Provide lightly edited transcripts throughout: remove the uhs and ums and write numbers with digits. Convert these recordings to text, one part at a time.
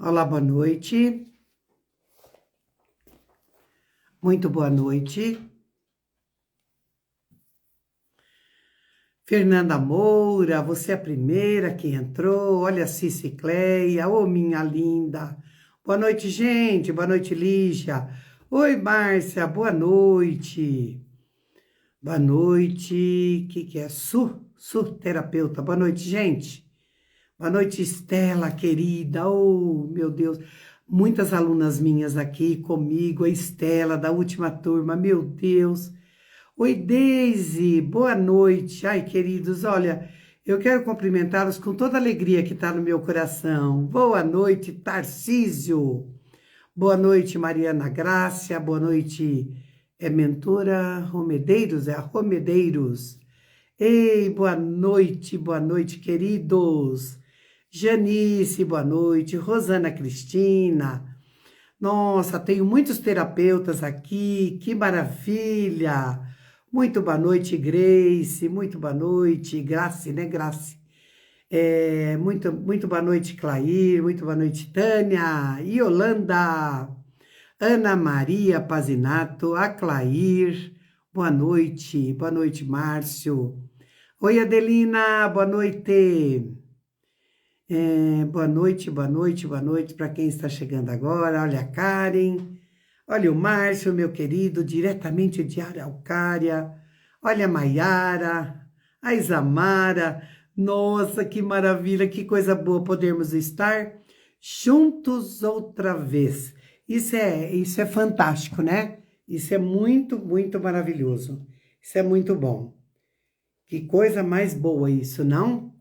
Olá, boa noite. Muito boa noite. Fernanda Moura, você é a primeira que entrou. Olha a Cici Cleia, ô minha linda. Boa noite, gente. Boa noite, Lígia. Oi, Márcia, boa noite. Boa noite. Que é? Terapeuta. Boa noite, gente. Boa noite, Estela, querida. Oh, meu Deus. Muitas alunas minhas aqui comigo, a Estela, da última turma, meu Deus. Oi, Deise, boa noite. Ai, queridos, olha, eu quero cumprimentá-los com toda a alegria que está no meu coração. Boa noite, Tarcísio. Boa noite, Mariana Grácia. Boa noite, mentora Romedeiros, a Romedeiros. Ei, boa noite, queridos. Janice, boa noite. Rosana Cristina. Nossa, tenho muitos terapeutas aqui, que maravilha. Muito boa noite, Grace. Muito boa noite, Grace, né, Grace? Muito boa noite, Clair. Muito boa noite, Tânia. Yolanda. Ana Maria Pazinato, a Clair. Boa noite, Márcio. Oi, Adelina, boa noite. Boa noite para quem está chegando agora. Olha a Karen, olha o Márcio, meu querido, diretamente de Araucária. Olha a Maiara, a Isamara. Nossa, que maravilha, que coisa boa podermos estar juntos outra vez. Isso é fantástico, né? Isso é muito, muito maravilhoso. Isso é muito bom. Que coisa mais boa isso, não?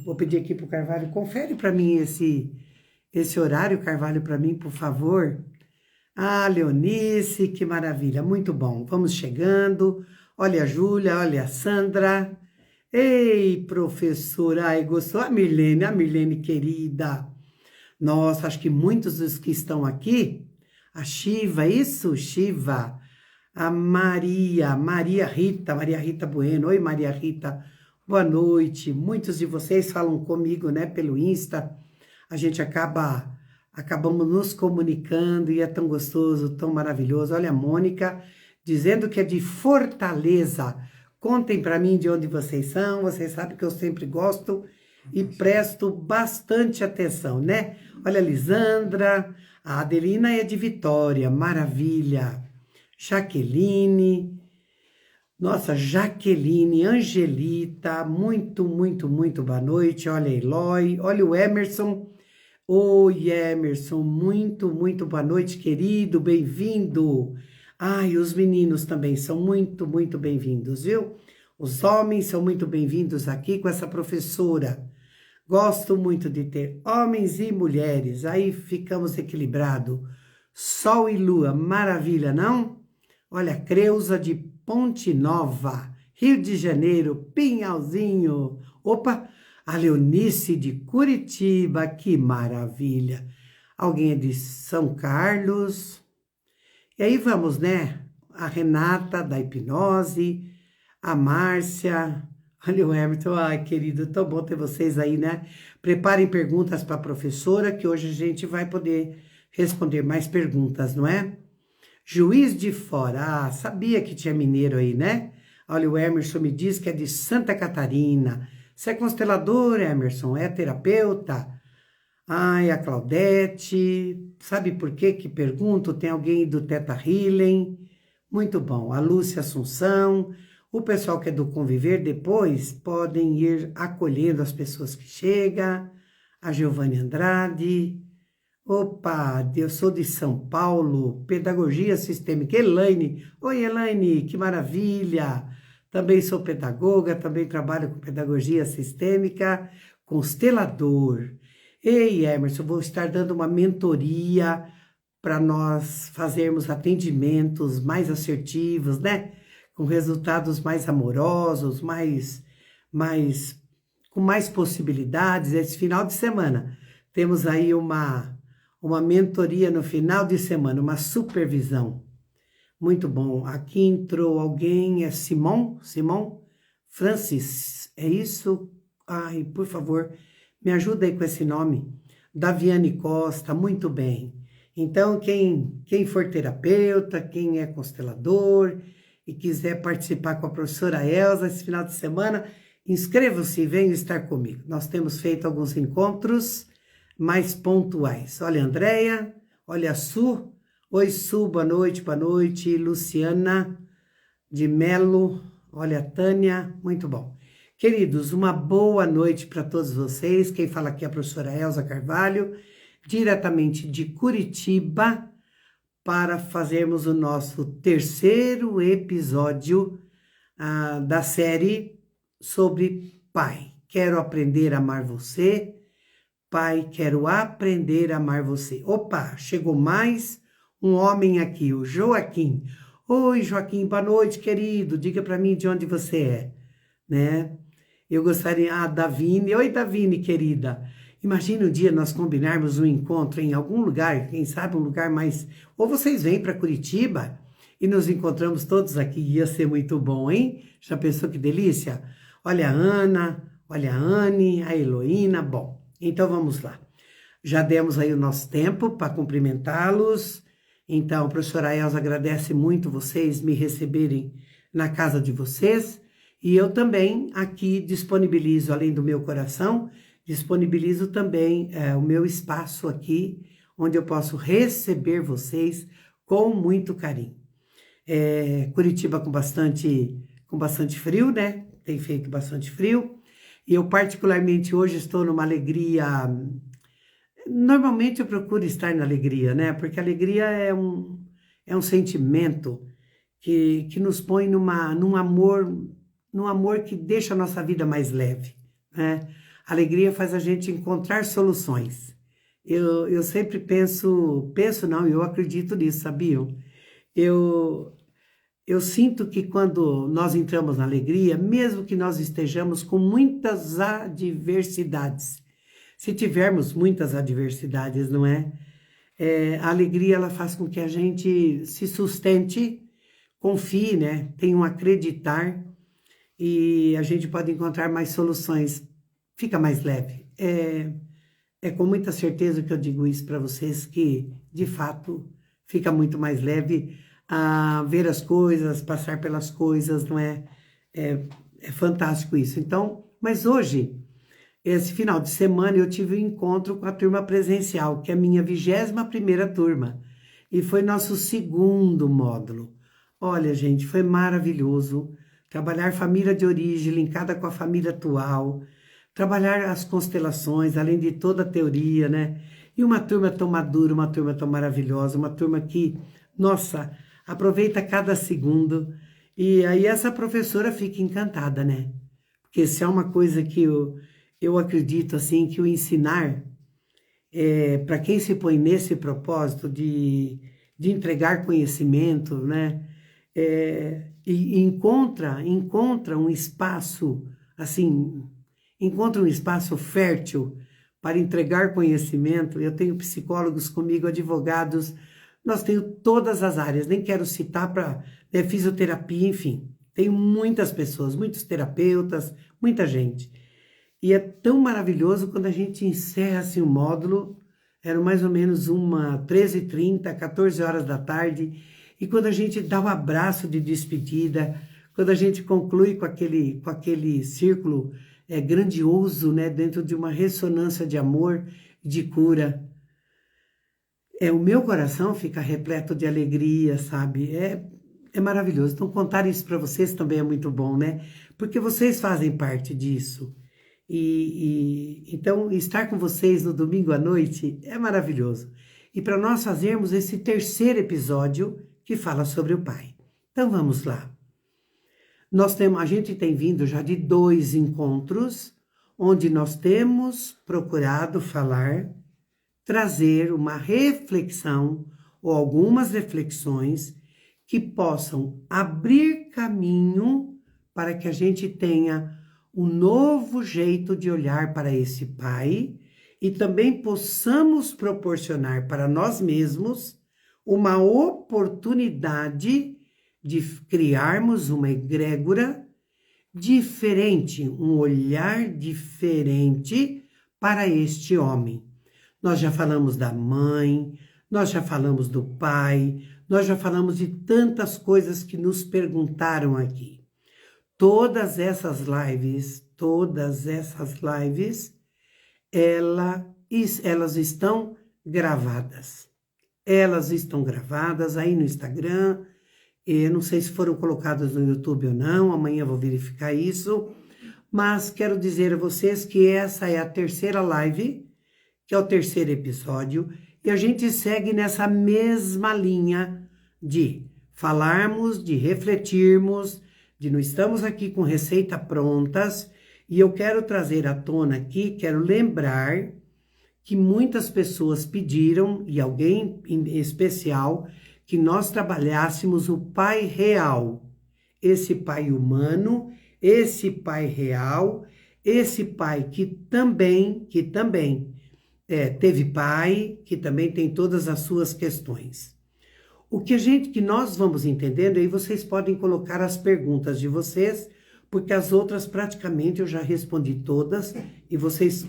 Vou pedir aqui para o Carvalho, confere para mim esse horário, Carvalho, para mim, por favor. Ah, Leonice, que maravilha, muito bom. Vamos chegando. Olha a Júlia, olha a Sandra. Ei, professora, ai, gostou? A Mirlene querida. Nossa, acho que muitos dos que estão aqui, a Shiva, isso, Shiva. A Maria Rita Bueno. Oi, Maria Rita. Boa noite. Muitos de vocês falam comigo, né, pelo Insta. A gente acabamos nos comunicando e é tão gostoso, tão maravilhoso. Olha a Mônica dizendo que é de Fortaleza. Contem para mim de onde vocês são. Vocês sabem que eu sempre gosto e presto bastante atenção, né? Olha a Lisandra, a Adelina é de Vitória, maravilha. Jaqueline, nossa, Jaqueline, Angelita, muito boa noite. Olha a Eloy, olha o Emerson. Oi, Emerson, muito boa noite, querido, bem-vindo. Ai, os meninos também são muito bem-vindos, viu? Os homens são muito bem-vindos aqui com essa professora. Gosto muito de ter homens e mulheres, aí ficamos equilibrados. Sol e lua, maravilha, não? Olha, Creuza de Ponte Nova, Rio de Janeiro, Pinhalzinho. Opa, a Leonice de Curitiba, que maravilha. Alguém é de São Carlos. E aí vamos, né? A Renata da hipnose, a Márcia. Olha o Everton, ai querido, tão bom ter vocês aí, né? Preparem perguntas para a professora, que hoje a gente vai poder responder mais perguntas, não é? Juiz de Fora, sabia que tinha mineiro aí, né? Olha, o Emerson me diz que é de Santa Catarina. Você é constelador, Emerson? É terapeuta? Ai, a Claudete, sabe por que pergunto? Tem alguém do Teta Healing? Muito bom. A Lúcia Assunção, o pessoal que é do Conviver, depois podem ir acolhendo as pessoas que chegam. A Giovanni Andrade. Opa, eu sou de São Paulo, Pedagogia Sistêmica. Elaine, oi Elaine, que maravilha! Também sou pedagoga, também trabalho com Pedagogia Sistêmica, constelador. Ei, Emerson, vou estar dando uma mentoria para nós fazermos atendimentos mais assertivos, né? Com resultados mais amorosos, com mais possibilidades. Esse final de semana temos aí uma mentoria no final de semana, uma supervisão. Muito bom. Aqui entrou alguém, é Simon Francis, é isso? Ai, por favor, me ajuda aí com esse nome. Daviane Costa, muito bem. Então, quem for terapeuta, quem é constelador e quiser participar com a professora Elza esse final de semana, inscreva-se e venha estar comigo. Nós temos feito alguns encontros mais pontuais. Olha a Andréia, olha a Su. Oi, Su, boa noite. Luciana de Melo, olha a Tânia, muito bom. Queridos, uma boa noite para todos vocês. Quem fala aqui é a professora Elza Carvalho, diretamente de Curitiba, para fazermos o nosso terceiro episódio da série sobre Pai. Quero aprender a amar você. Pai, quero aprender a amar você. Opa, chegou mais um homem aqui, o Joaquim. Oi, Joaquim, boa noite, querido. Diga para mim de onde você é, né? Eu gostaria... Davine. Oi, Davine, querida. Imagina um dia nós combinarmos um encontro em algum lugar, quem sabe um lugar mais... Ou vocês vêm para Curitiba e nos encontramos todos aqui. Ia ser muito bom, hein? Já pensou que delícia? Olha a Ana, olha a Anne, a Heloína. Bom, então vamos lá. Já demos aí o nosso tempo para cumprimentá-los. Então, a professora Elza agradece muito vocês me receberem na casa de vocês. E eu também aqui disponibilizo, além do meu coração, disponibilizo também o meu espaço aqui, onde eu posso receber vocês com muito carinho. Curitiba com bastante frio, né? Tem feito bastante frio. E eu particularmente hoje estou numa alegria... Normalmente eu procuro estar na alegria, né? Porque a alegria é um sentimento que nos põe num amor que deixa a nossa vida mais leve, né? A alegria faz a gente encontrar soluções. Eu sempre eu acredito nisso, sabiam? Eu sinto que quando nós entramos na alegria, mesmo que nós estejamos com muitas adversidades, se tivermos muitas adversidades, não é? A alegria, ela faz com que a gente se sustente, confie, né? Tenha um acreditar e a gente pode encontrar mais soluções. Fica mais leve. É com muita certeza que eu digo isso para vocês, que, de fato, fica muito mais leve a ver as coisas, passar pelas coisas, não é? É fantástico isso. Então, mas hoje... Esse final de semana eu tive um encontro com a turma presencial, que é a minha 21ª turma, e foi nosso segundo módulo. Olha, gente, foi maravilhoso trabalhar família de origem linkada com a família atual, trabalhar as constelações, além de toda a teoria, né? E uma turma tão madura, uma turma tão maravilhosa, uma turma que, nossa, aproveita cada segundo. E aí essa professora fica encantada, né? Porque se é uma coisa que eu acredito, assim, que o ensinar, para quem se põe nesse propósito de entregar conhecimento, né? E encontra um espaço, assim, encontra um espaço fértil para entregar conhecimento. Eu tenho psicólogos comigo, advogados, nós temos todas as áreas, nem quero citar para fisioterapia, enfim. Tenho muitas pessoas, muitos terapeutas, muita gente. E é tão maravilhoso quando a gente encerra assim, o módulo, era mais ou menos 13h30, 14 horas da tarde, e quando a gente dá o abraço de despedida, quando a gente conclui com aquele círculo grandioso, né, dentro de uma ressonância de amor e de cura, o meu coração fica repleto de alegria, sabe? É maravilhoso. Então, contar isso para vocês também é muito bom, né? Porque vocês fazem parte disso. Então, estar com vocês no domingo à noite é maravilhoso. E para nós fazermos esse terceiro episódio que fala sobre o Pai. Então, vamos lá. A gente tem vindo já de 2 encontros, onde nós temos procurado trazer uma reflexão ou algumas reflexões que possam abrir caminho para que a gente tenha um novo jeito de olhar para esse Pai e também possamos proporcionar para nós mesmos uma oportunidade de criarmos uma egrégora diferente, um olhar diferente para este homem. nós já falamos da mãe, nós já falamos do pai, nós já falamos de tantas coisas que nos perguntaram aqui. Todas essas lives, elas estão gravadas. Elas estão gravadas aí no Instagram. Eu não sei se foram colocadas no YouTube ou não, amanhã eu vou verificar isso. Mas quero dizer a vocês que essa é a terceira live, que é o terceiro episódio, e a gente segue nessa mesma linha de falarmos, de refletirmos, de não estamos aqui com receita prontas, e eu quero trazer à tona aqui, quero lembrar que muitas pessoas pediram, e alguém em especial, que nós trabalhássemos o pai real, esse pai humano, esse pai real, esse pai que também teve pai, que também tem todas as suas questões. O que nós vamos entendendo, aí vocês podem colocar as perguntas de vocês, porque as outras praticamente eu já respondi todas, e vocês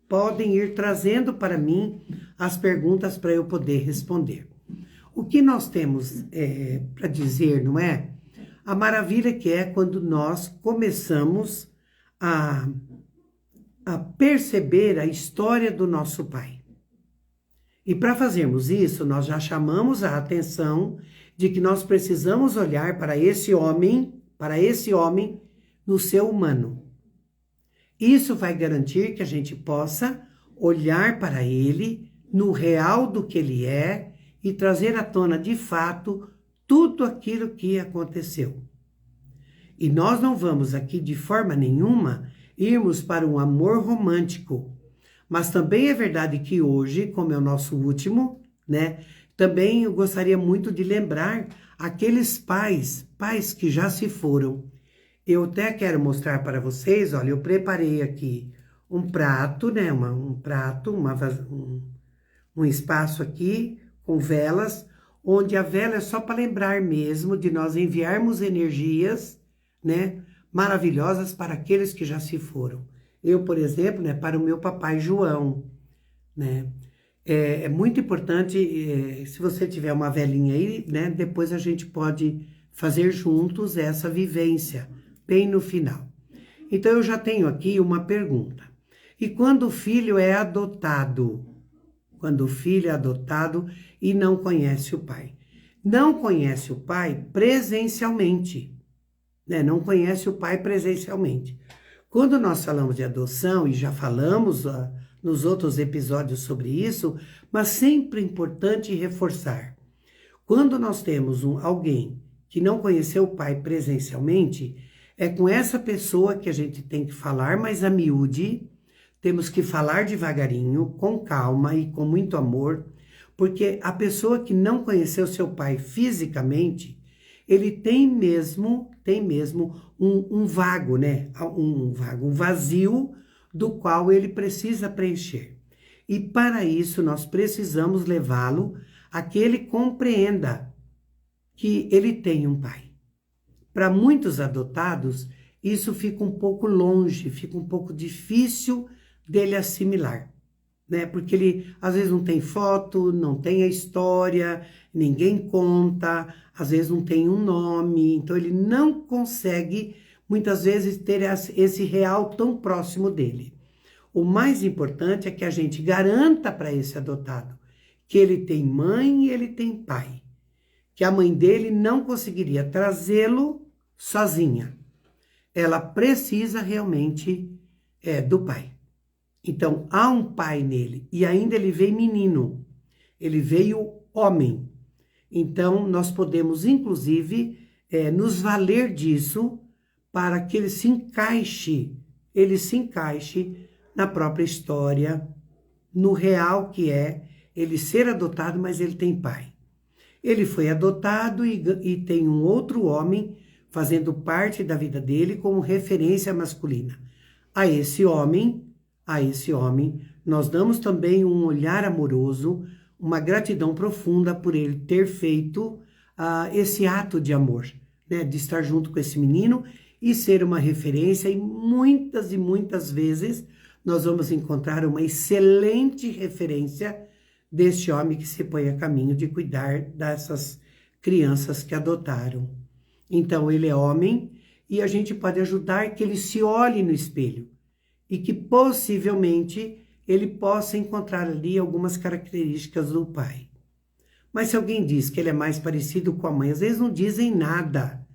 podem ir trazendo para mim as perguntas para eu poder responder. O que nós temos para dizer, não é? A maravilha que é quando nós começamos a perceber a história do nosso pai. E para fazermos isso, nós já chamamos a atenção de que nós precisamos olhar para esse homem no seu humano. Isso vai garantir que a gente possa olhar para ele no real do que ele é e trazer à tona de fato tudo aquilo que aconteceu. E nós não vamos aqui de forma nenhuma irmos para um amor romântico. Mas também é verdade que hoje, como é o nosso último, né? Também eu gostaria muito de lembrar aqueles pais que já se foram. Eu até quero mostrar para vocês, olha, eu preparei aqui um prato, né? Um espaço aqui com velas, onde a vela é só para lembrar mesmo de nós enviarmos energias, né? Maravilhosas para aqueles que já se foram. Eu, por exemplo, né, para o meu papai João, né? É muito importante, se você tiver uma velinha aí, né, depois a gente pode fazer juntos essa vivência, bem no final. Então, eu já tenho aqui uma pergunta. E quando o filho é adotado? Quando o filho é adotado e não conhece o pai? Não conhece o pai presencialmente, né? Não conhece o pai presencialmente. Quando nós falamos de adoção, e já falamos nos outros episódios sobre isso, mas sempre é importante reforçar. Quando nós temos alguém que não conheceu o pai presencialmente, é com essa pessoa que a gente tem que falar mais a miúde, temos que falar devagarinho, com calma e com muito amor, porque a pessoa que não conheceu seu pai fisicamente, ele tem mesmo um vago, né? Um vazio do qual ele precisa preencher. E para isso nós precisamos levá-lo a que ele compreenda que ele tem um pai. Para muitos adotados, isso fica um pouco longe, fica um pouco difícil dele assimilar, né? Porque ele às vezes não tem foto, não tem a história, ninguém conta, às vezes não tem um nome, então ele não consegue muitas vezes ter esse real tão próximo dele. O mais importante é que a gente garanta para esse adotado que ele tem mãe e ele tem pai, que a mãe dele não conseguiria trazê-lo sozinha. Ela precisa realmente do pai. Então, há um pai nele, e ainda ele veio menino, ele veio homem. Então, nós podemos, inclusive, nos valer disso para que ele se encaixe na própria história, no real que é ele ser adotado, mas ele tem pai. Ele foi adotado e tem um outro homem fazendo parte da vida dele como referência masculina. A esse homem, nós damos também um olhar amoroso, uma gratidão profunda por ele ter feito esse ato de amor, né? De estar junto com esse menino e ser uma referência. E muitas vezes nós vamos encontrar uma excelente referência deste homem que se põe a caminho de cuidar dessas crianças que adotaram. Então, ele é homem e a gente pode ajudar que ele se olhe no espelho e que possivelmente ele possa encontrar ali algumas características do pai. Mas se alguém diz que ele é mais parecido com a mãe, às vezes não dizem nada.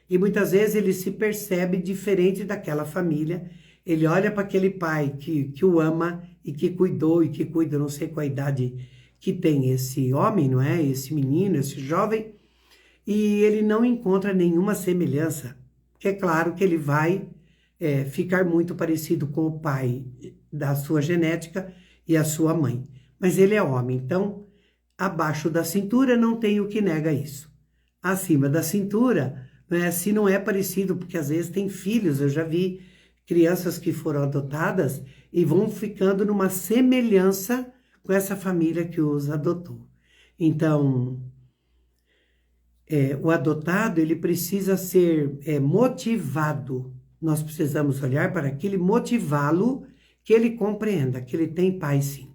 E muitas vezes ele se percebe diferente daquela família. Ele olha para aquele pai que o ama e que cuidou e que cuida, não sei qual a idade que tem esse homem, não é? Esse menino, esse jovem. E ele não encontra nenhuma semelhança. É claro que ele vai ficar muito parecido com o pai da sua genética e a sua mãe. Mas ele é homem, então abaixo da cintura não tem o que nega isso. Acima da cintura, né, se não é parecido, porque às vezes tem filhos, eu já vi crianças que foram adotadas e vão ficando numa semelhança com essa família que os adotou. Então, o adotado, ele precisa ser motivado. Nós precisamos olhar para aquele motivá-lo, que ele compreenda que ele tem pai sim.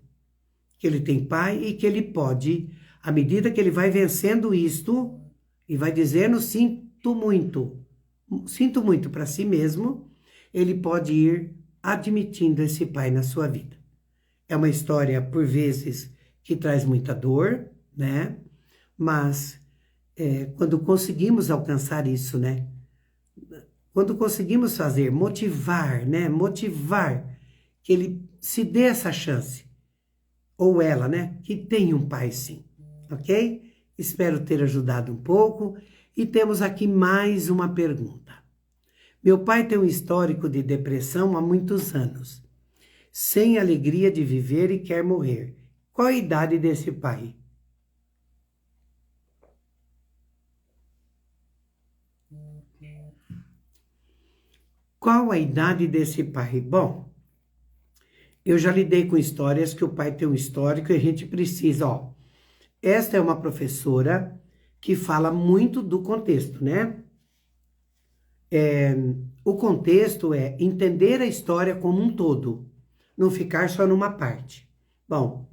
Que ele tem pai e que ele pode, à medida que ele vai vencendo isto, e vai dizendo sinto muito para si mesmo, ele pode ir admitindo esse pai na sua vida. É uma história, por vezes, que traz muita dor, né? Mas quando conseguimos alcançar isso, né? Quando conseguimos fazer, motivar, né? Motivar que ele se dê essa chance. Ou ela, né? Que tem um pai sim, ok? Espero ter ajudado um pouco. E temos aqui mais uma pergunta. Meu pai tem um histórico de depressão há muitos anos. Sem alegria de viver e quer morrer. Qual a idade desse pai? Qual a idade desse pai? Bom, eu já lidei com histórias que o pai tem um histórico e a gente precisa, ó. Esta é uma professora que fala muito do contexto, né? O contexto é entender a história como um todo, não ficar só numa parte. Bom,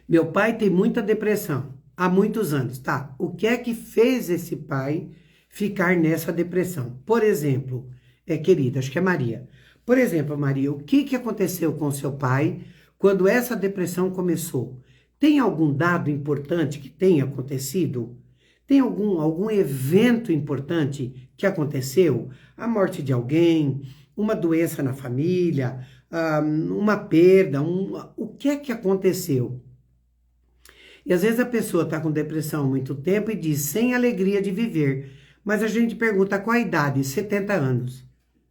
meu pai tem muita depressão há muitos anos, tá? O que é que fez esse pai ficar nessa depressão? Por exemplo, querida, acho que é Maria. Por exemplo, Maria, o que aconteceu com seu pai quando essa depressão começou? Tem algum dado importante que tenha acontecido? Tem algum evento importante que aconteceu? A morte de alguém, uma doença na família, uma perda, o que é que aconteceu? E às vezes a pessoa está com depressão há muito tempo e diz, sem alegria de viver. Mas a gente pergunta, qual a idade? 70 anos.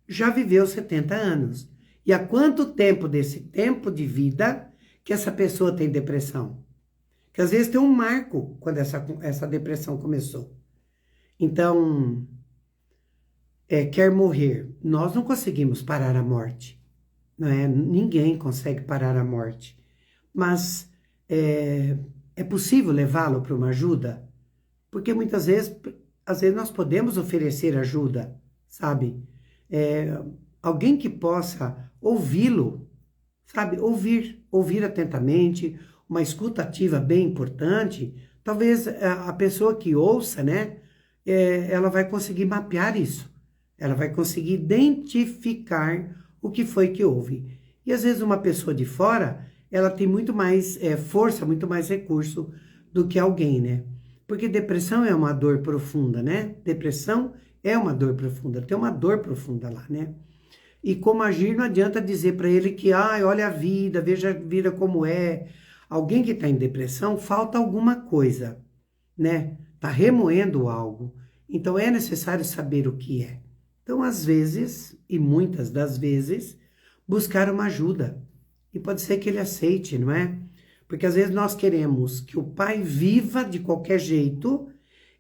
Já viveu 70 anos. E há quanto tempo desse tempo de vida que essa pessoa tem depressão? Que às vezes tem um marco quando essa depressão começou. Então, quer morrer. Nós não conseguimos parar a morte. Não é? Ninguém consegue parar a morte. Mas é possível levá-lo para uma ajuda? Porque muitas vezes, às vezes nós podemos oferecer ajuda, sabe? Alguém que possa ouvi-lo, sabe? Ouvir atentamente, uma escuta ativa bem importante. Talvez a pessoa que ouça, né? Ela vai conseguir mapear isso. Ela vai conseguir identificar o que foi que houve. E às vezes uma pessoa de fora, ela tem muito mais força, muito mais recurso do que alguém, né? Porque depressão é uma dor profunda, né? Depressão é uma dor profunda, tem uma dor profunda lá, né? E como agir, não adianta dizer para ele que, olha a vida, veja a vida como é. Alguém que está em depressão, falta alguma coisa, né? Está remoendo algo. Então, é necessário saber o que é. Então, às vezes, e muitas das vezes, buscar uma ajuda. E pode ser que ele aceite, não é? Porque às vezes nós queremos que o pai viva de qualquer jeito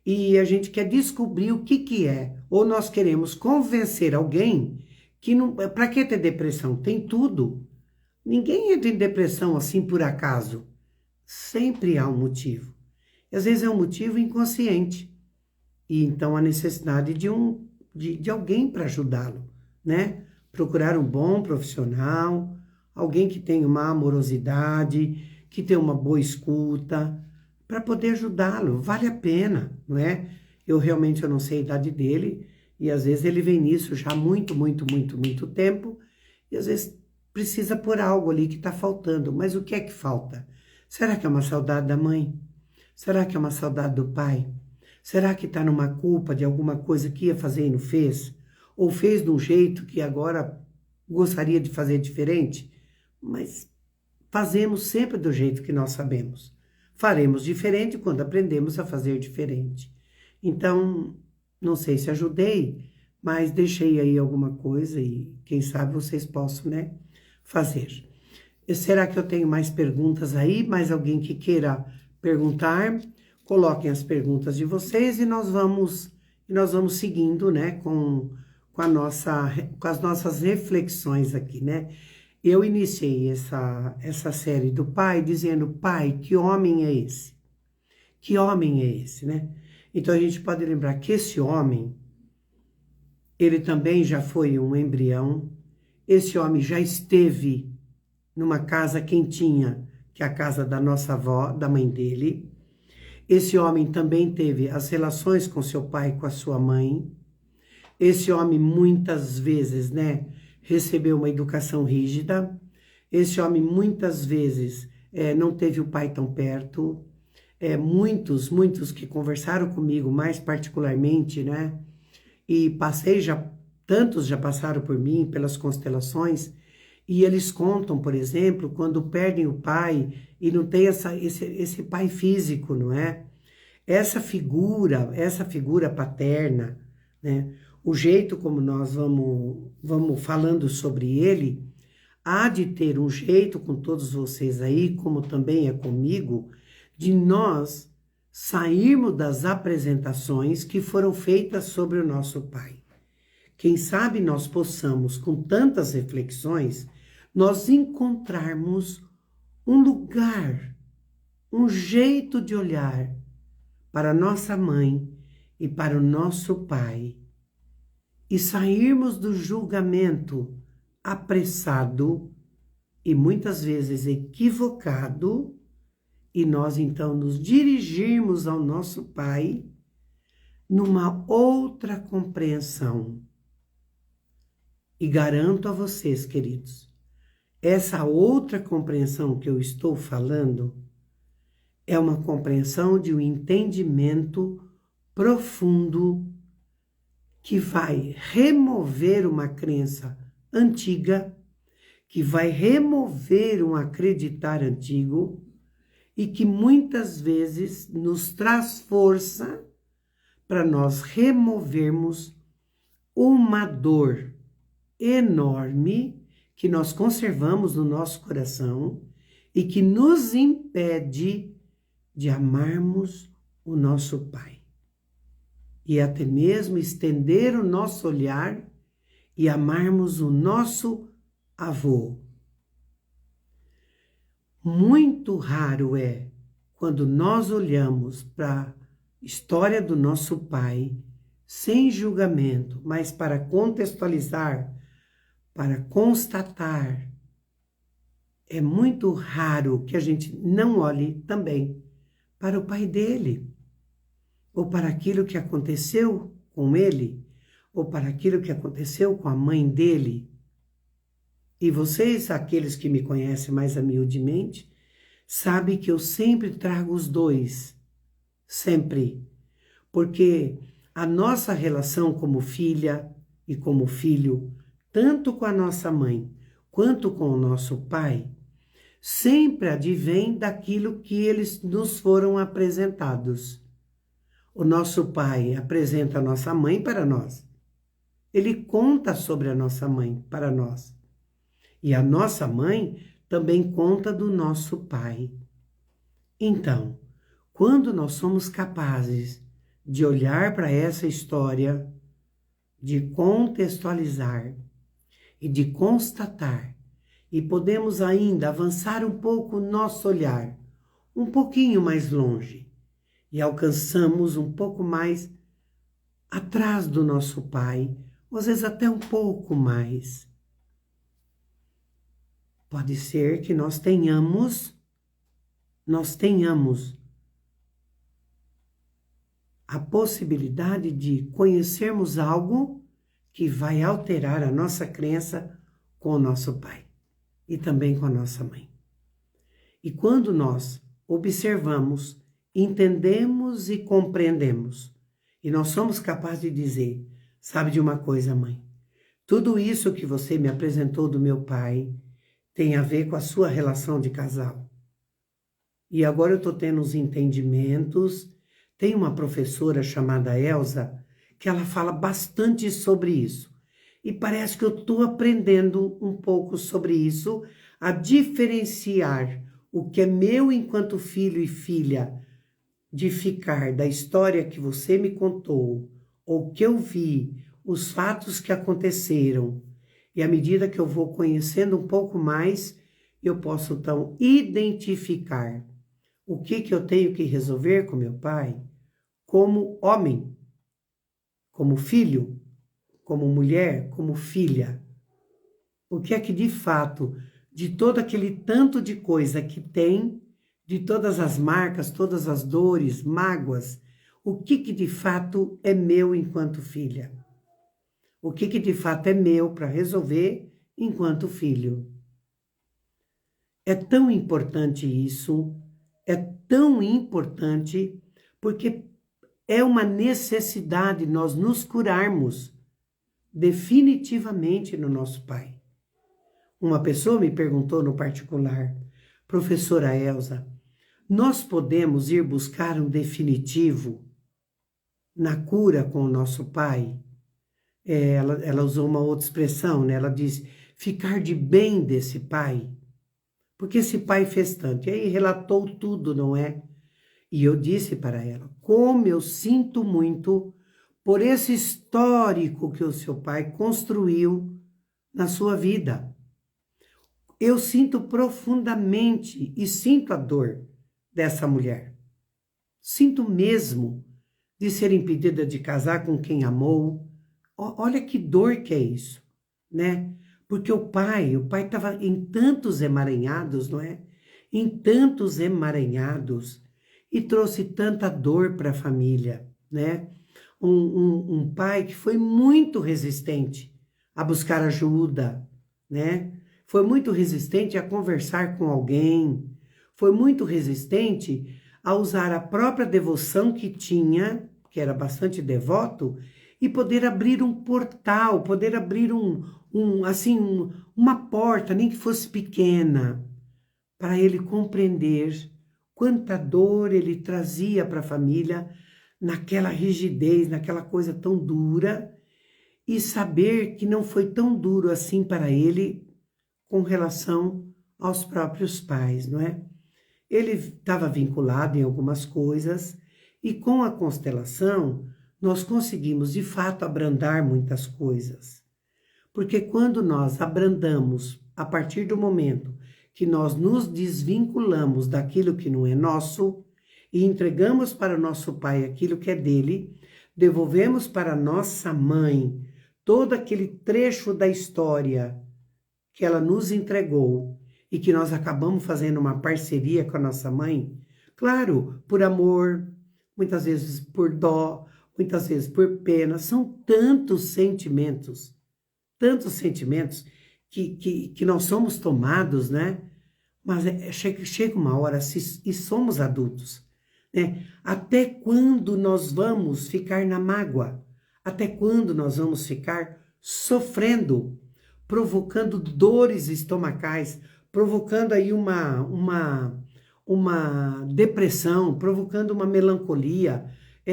e a gente quer descobrir o que é. Ou nós queremos convencer alguém que não... Para que ter depressão? Tem tudo. Ninguém entra em depressão assim por acaso. Sempre há um motivo. E às vezes é um motivo inconsciente. E então a necessidade de alguém para ajudá-lo, né? Procurar um bom profissional, alguém que tem uma amorosidade, que tem uma boa escuta, para poder ajudá-lo. Vale a pena, não é? Eu não sei a idade dele, e às vezes ele vem nisso já há muito tempo, e às vezes precisa por algo ali que está faltando. Mas o que é que falta? Será que é uma saudade da mãe? Será que é uma saudade do pai? Será que está numa culpa de alguma coisa que ia fazer e não fez? Ou fez de um jeito que agora gostaria de fazer diferente? Mas fazemos sempre do jeito que nós sabemos. Faremos diferente quando aprendemos a fazer diferente. Então, não sei se ajudei, mas deixei aí alguma coisa e quem sabe vocês possam, né, fazer. Será que eu tenho mais perguntas aí? Mais alguém que queira perguntar? Coloquem as perguntas de vocês e nós vamos seguindo, né, com as nossas reflexões aqui, né? Eu iniciei essa série do pai dizendo: pai, que homem é esse? Que homem é esse, né? Então a gente pode lembrar que esse homem, ele também já foi um embrião, esse homem já esteve numa casa quentinha, que é a casa da nossa avó, da mãe dele. Esse homem também teve as relações com seu pai e com a sua mãe. Esse homem muitas vezes, né, recebeu uma educação rígida. Esse homem muitas vezes não teve o pai tão perto. Muitos que conversaram comigo mais particularmente, né, e tantos já passaram por mim, pelas constelações, e eles contam, por exemplo, quando perdem o pai e não tem esse pai físico, não é? Essa figura paterna, né? O jeito como nós vamos falando sobre ele, há de ter um jeito com todos vocês aí, como também é comigo, de nós sairmos das apresentações que foram feitas sobre o nosso pai. Quem sabe nós possamos, com tantas reflexões, nós encontrarmos um lugar, um jeito de olhar para nossa mãe e para o nosso pai e sairmos do julgamento apressado e muitas vezes equivocado e nós então nos dirigirmos ao nosso pai numa outra compreensão. E garanto a vocês, queridos, essa outra compreensão que eu estou falando é uma compreensão de um entendimento profundo que vai remover uma crença antiga, que vai remover um acreditar antigo e que muitas vezes nos traz força para nós removermos uma dor enorme que nós conservamos no nosso coração e que nos impede de amarmos o nosso pai. E até mesmo estender o nosso olhar e amarmos o nosso avô. Muito raro é quando nós olhamos para a história do nosso pai sem julgamento, mas para contextualizar, para constatar. É muito raro que a gente não olhe também para o pai dele, ou para aquilo que aconteceu com ele, ou para aquilo que aconteceu com a mãe dele. E vocês, aqueles que me conhecem mais humildemente, sabem que eu sempre trago os dois, sempre, porque a nossa relação como filha e como filho, tanto com a nossa mãe quanto com o nosso pai, sempre advém daquilo que eles nos foram apresentados. O nosso pai apresenta a nossa mãe para nós. Ele conta sobre a nossa mãe para nós. E a nossa mãe também conta do nosso pai. Então, quando nós somos capazes de olhar para essa história, de contextualizar e de constatar, e podemos ainda avançar um pouco o nosso olhar, um pouquinho mais longe, e alcançamos um pouco mais atrás do nosso pai, ou às vezes até um pouco mais. Pode ser que nós tenhamos a possibilidade de conhecermos algo que vai alterar a nossa crença com o nosso pai e também com a nossa mãe. E quando nós observamos, entendemos e compreendemos, e nós somos capazes de dizer, sabe de uma coisa, mãe? Tudo isso que você me apresentou do meu pai tem a ver com a sua relação de casal. E agora eu estou tendo uns entendimentos. Tem uma professora chamada Elsa que ela fala bastante sobre isso. E parece que eu estou aprendendo um pouco sobre isso, a diferenciar o que é meu enquanto filho e filha, de ficar da história que você me contou, ou que eu vi, os fatos que aconteceram. E à medida que eu vou conhecendo um pouco mais, eu posso então identificar o que eu tenho que resolver com meu pai como homem, como filho, como mulher, como filha. O que é que de fato, de todo aquele tanto de coisa que tem, de todas as marcas, todas as dores, mágoas, o que de fato é meu enquanto filha? O que de fato é meu para resolver enquanto filho? É tão importante isso, é tão importante, porque é uma necessidade nós nos curarmos definitivamente no nosso pai. Uma pessoa me perguntou no particular, professora Elsa, nós podemos ir buscar um definitivo na cura com o nosso pai? Ela usou uma outra expressão, né? Ela disse, ficar de bem desse pai, porque esse pai fez tanto. E aí relatou tudo, não é? E eu disse para ela, como eu sinto muito por esse histórico que o seu pai construiu na sua vida. Eu sinto profundamente e sinto a dor dessa mulher. Sinto mesmo de ser impedida de casar com quem amou. Olha que dor que é isso, né? Porque o pai estava em tantos emaranhados, não é? Em tantos emaranhados e trouxe tanta dor para a família, né? Um pai que foi muito resistente a buscar ajuda, né? Foi muito resistente a conversar com alguém, foi muito resistente a usar a própria devoção que tinha, que era bastante devoto, e poder abrir um portal, poder abrir uma porta, nem que fosse pequena, para ele compreender quanta dor ele trazia para a família, naquela rigidez, naquela coisa tão dura, e saber que não foi tão duro assim para ele com relação aos próprios pais, não é? Ele estava vinculado em algumas coisas, e com a constelação, nós conseguimos, de fato, abrandar muitas coisas. Porque quando nós abrandamos, a partir do momento que nós nos desvinculamos daquilo que não é nosso e entregamos para o nosso pai aquilo que é dele, devolvemos para nossa mãe todo aquele trecho da história que ela nos entregou e que nós acabamos fazendo uma parceria com a nossa mãe, claro, por amor, muitas vezes por dó, muitas vezes por pena, são tantos sentimentos que nós somos tomados, né? Mas chega uma hora, e somos adultos, né? Até quando nós vamos ficar na mágoa? Até quando nós vamos ficar sofrendo, provocando dores estomacais, provocando aí uma depressão, provocando uma melancolia,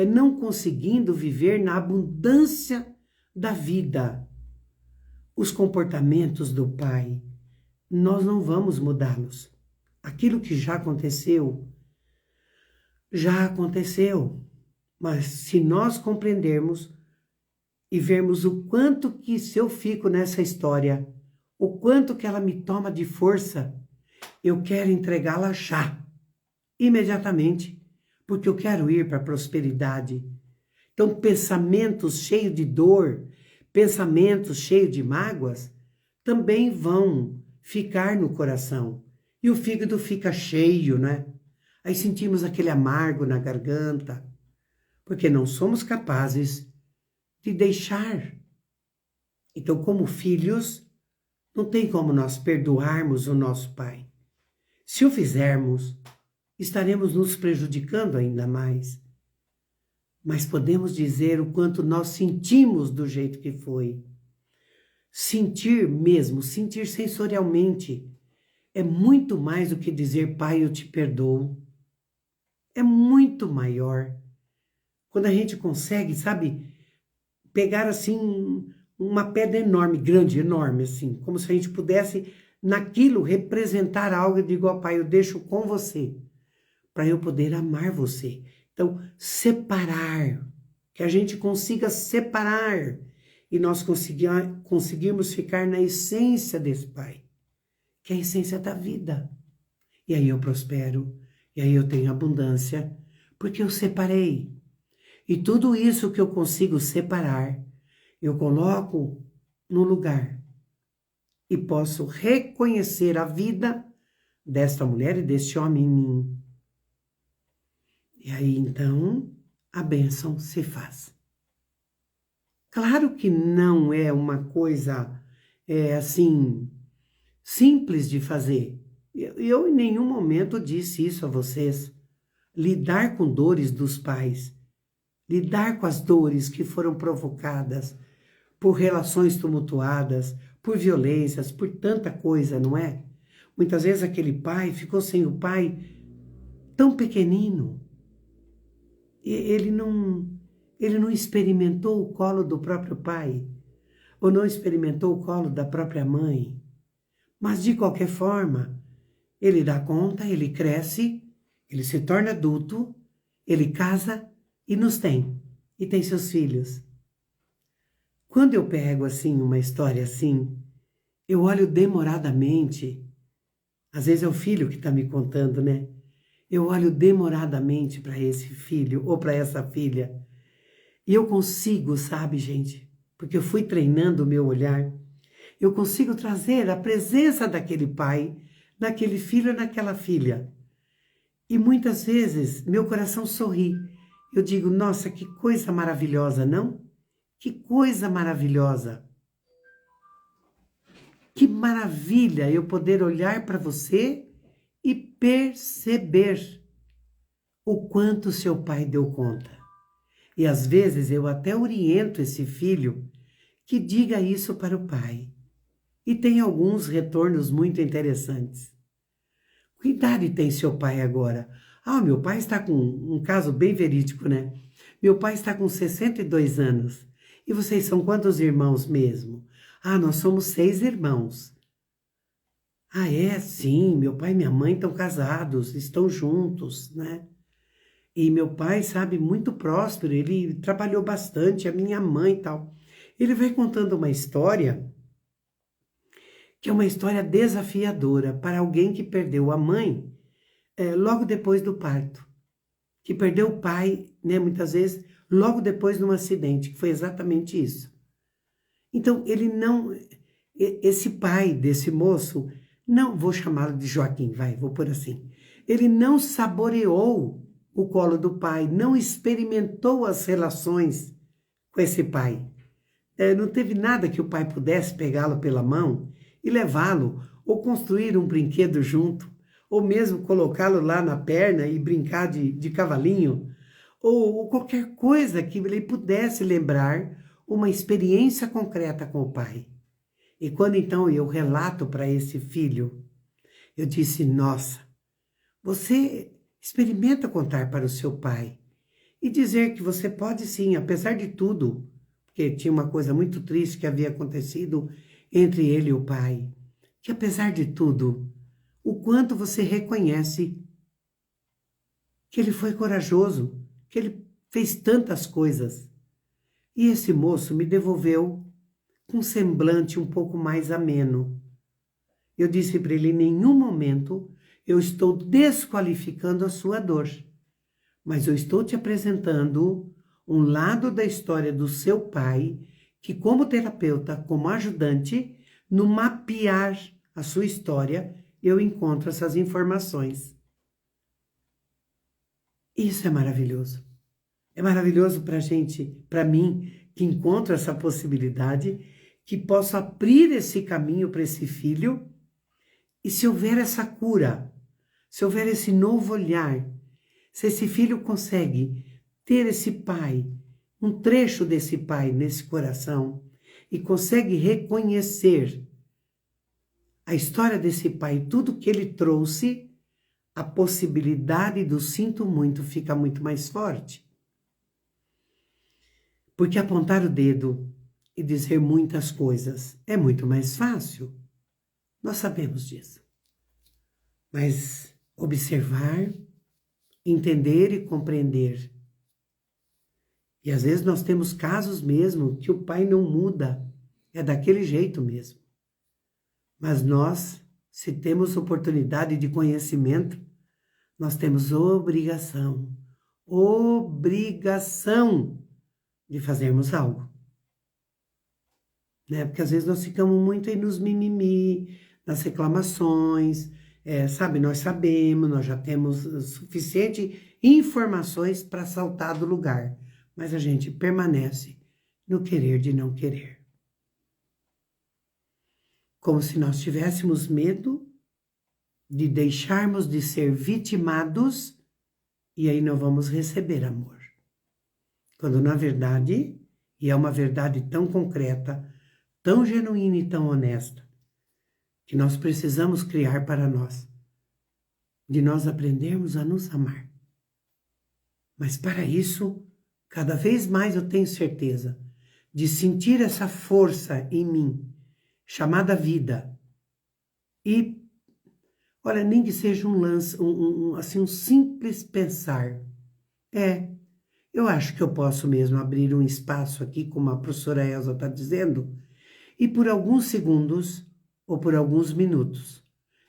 não conseguindo viver na abundância da vida? Os comportamentos do pai, nós não vamos mudá-los. Aquilo que já aconteceu, mas se nós compreendermos e vermos o quanto que se eu fico nessa história, o quanto que ela me toma de força, eu quero entregá-la já, imediatamente, porque eu quero ir para a prosperidade. Então, pensamentos cheios de dor, pensamentos cheios de mágoas, também vão ficar no coração. E o fígado fica cheio, né? Aí sentimos aquele amargo na garganta, porque não somos capazes de deixar. Então, como filhos, não tem como nós perdoarmos o nosso pai. Se o fizermos, estaremos nos prejudicando ainda mais. Mas podemos dizer o quanto nós sentimos do jeito que foi. Sentir mesmo, sentir sensorialmente, é muito mais do que dizer, pai, eu te perdoo. É muito maior. Quando a gente consegue, sabe, pegar assim uma pedra enorme, grande, enorme, assim, como se a gente pudesse naquilo representar algo e digo, ó pai, eu deixo com você, para eu poder amar você. Então, separar, que a gente consiga separar e nós conseguirmos ficar na essência desse pai, que é a essência da vida. E aí eu prospero, e aí eu tenho abundância, porque eu separei. E tudo isso que eu consigo separar, eu coloco no lugar e posso reconhecer a vida desta mulher e deste homem em mim. E aí, então, a bênção se faz. Claro que não é uma coisa, assim, simples de fazer. Eu em nenhum momento disse isso a vocês. Lidar com dores dos pais, lidar com as dores que foram provocadas por relações tumultuadas, por violências, por tanta coisa, não é? Muitas vezes aquele pai ficou sem o pai tão pequenino. Ele não experimentou o colo do próprio pai, ou não experimentou o colo da própria mãe. Mas, de qualquer forma, ele dá conta, ele cresce, ele se torna adulto, ele casa e nos tem, e tem seus filhos. Quando eu pego, assim, uma história assim, eu olho demoradamente, às vezes é o filho que está me contando, né? Eu olho demoradamente para esse filho ou para essa filha, e eu consigo, sabe, gente, porque eu fui treinando o meu olhar, eu consigo trazer a presença daquele pai, naquele filho, naquela filha. E muitas vezes meu coração sorri. Eu digo, nossa, que coisa maravilhosa, não? Que coisa maravilhosa. Que maravilha eu poder olhar para você e perceber o quanto seu pai deu conta. E às vezes eu até oriento esse filho que diga isso para o pai. E tem alguns retornos muito interessantes. Que idade tem seu pai agora? Ah, meu pai está com um caso bem verídico, né? Meu pai está com 62 anos. E vocês são quantos irmãos mesmo? Ah, nós somos 6 irmãos. Ah, é? Sim, meu pai e minha mãe estão casados, estão juntos, né? E meu pai, sabe, muito próspero, ele trabalhou bastante, a minha mãe e tal. Ele vai contando uma história que é uma história desafiadora para alguém que perdeu a mãe logo depois do parto, que perdeu o pai, né, muitas vezes, logo depois de um acidente, que foi exatamente isso. Então, esse pai desse moço, não, vou chamá-lo de Joaquim, vou pôr assim, ele não saboreou o colo do pai, não experimentou as relações com esse pai. Não teve nada que o pai pudesse pegá-lo pela mão e levá-lo, ou construir um brinquedo junto, ou mesmo colocá-lo lá na perna e brincar de cavalinho, ou qualquer coisa que ele pudesse lembrar uma experiência concreta com o pai. E quando então eu relato para esse filho, eu disse, nossa, você experimenta contar para o seu pai e dizer que você pode sim, apesar de tudo, porque tinha uma coisa muito triste que havia acontecido entre ele e o pai, que apesar de tudo, o quanto você reconhece que ele foi corajoso, que ele fez tantas coisas. E esse moço me devolveu com um semblante um pouco mais ameno. Eu disse para ele, em nenhum momento eu estou desqualificando a sua dor, mas eu estou te apresentando um lado da história do seu pai, que como terapeuta, como ajudante, no mapear a sua história, eu encontro essas informações. Isso é maravilhoso. É maravilhoso para a gente, para mim, que encontro essa possibilidade, que posso abrir esse caminho para esse filho. E se houver essa cura, se houver esse novo olhar, se esse filho consegue ter esse pai, um trecho desse pai nesse coração, e consegue reconhecer a história desse pai, tudo que ele trouxe, a possibilidade do sinto muito fica muito mais forte. Porque apontar o dedo e dizer muitas coisas é muito mais fácil. Nós sabemos disso. Mas observar, entender e compreender. E às vezes nós temos casos mesmo que o pai não muda, é daquele jeito mesmo. Mas nós, se temos oportunidade de conhecimento, nós temos obrigação de fazermos algo. Né? Porque às vezes nós ficamos muito aí nos mimimi, nas reclamações, sabe, nós sabemos, nós já temos suficiente informações para saltar do lugar, mas a gente permanece no querer de não querer. Como se nós tivéssemos medo de deixarmos de ser vitimados e aí não vamos receber amor. Quando na verdade, e é uma verdade tão concreta, tão genuína e tão honesta, que nós precisamos criar para nós, de nós aprendermos a nos amar. Mas para isso, cada vez mais eu tenho certeza de sentir essa força em mim, chamada vida. E, olha, nem que seja um lance, assim, um simples pensar. Eu acho que eu posso mesmo abrir um espaço aqui, como a professora Elza está dizendo, e por alguns segundos ou por alguns minutos,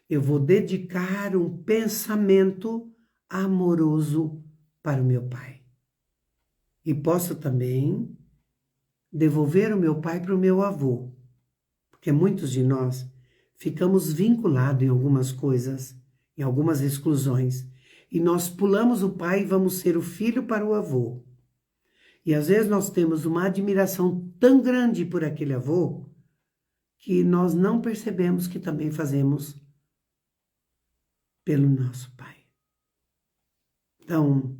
eu vou dedicar um pensamento amoroso para o meu pai. E posso também devolver o meu pai para o meu avô, porque muitos de nós ficamos vinculados em algumas coisas, em algumas exclusões, e nós pulamos o pai e vamos ser o filho para o avô. E às vezes nós temos uma admiração tão grande por aquele avô, que nós não percebemos que também fazemos pelo nosso pai. Então,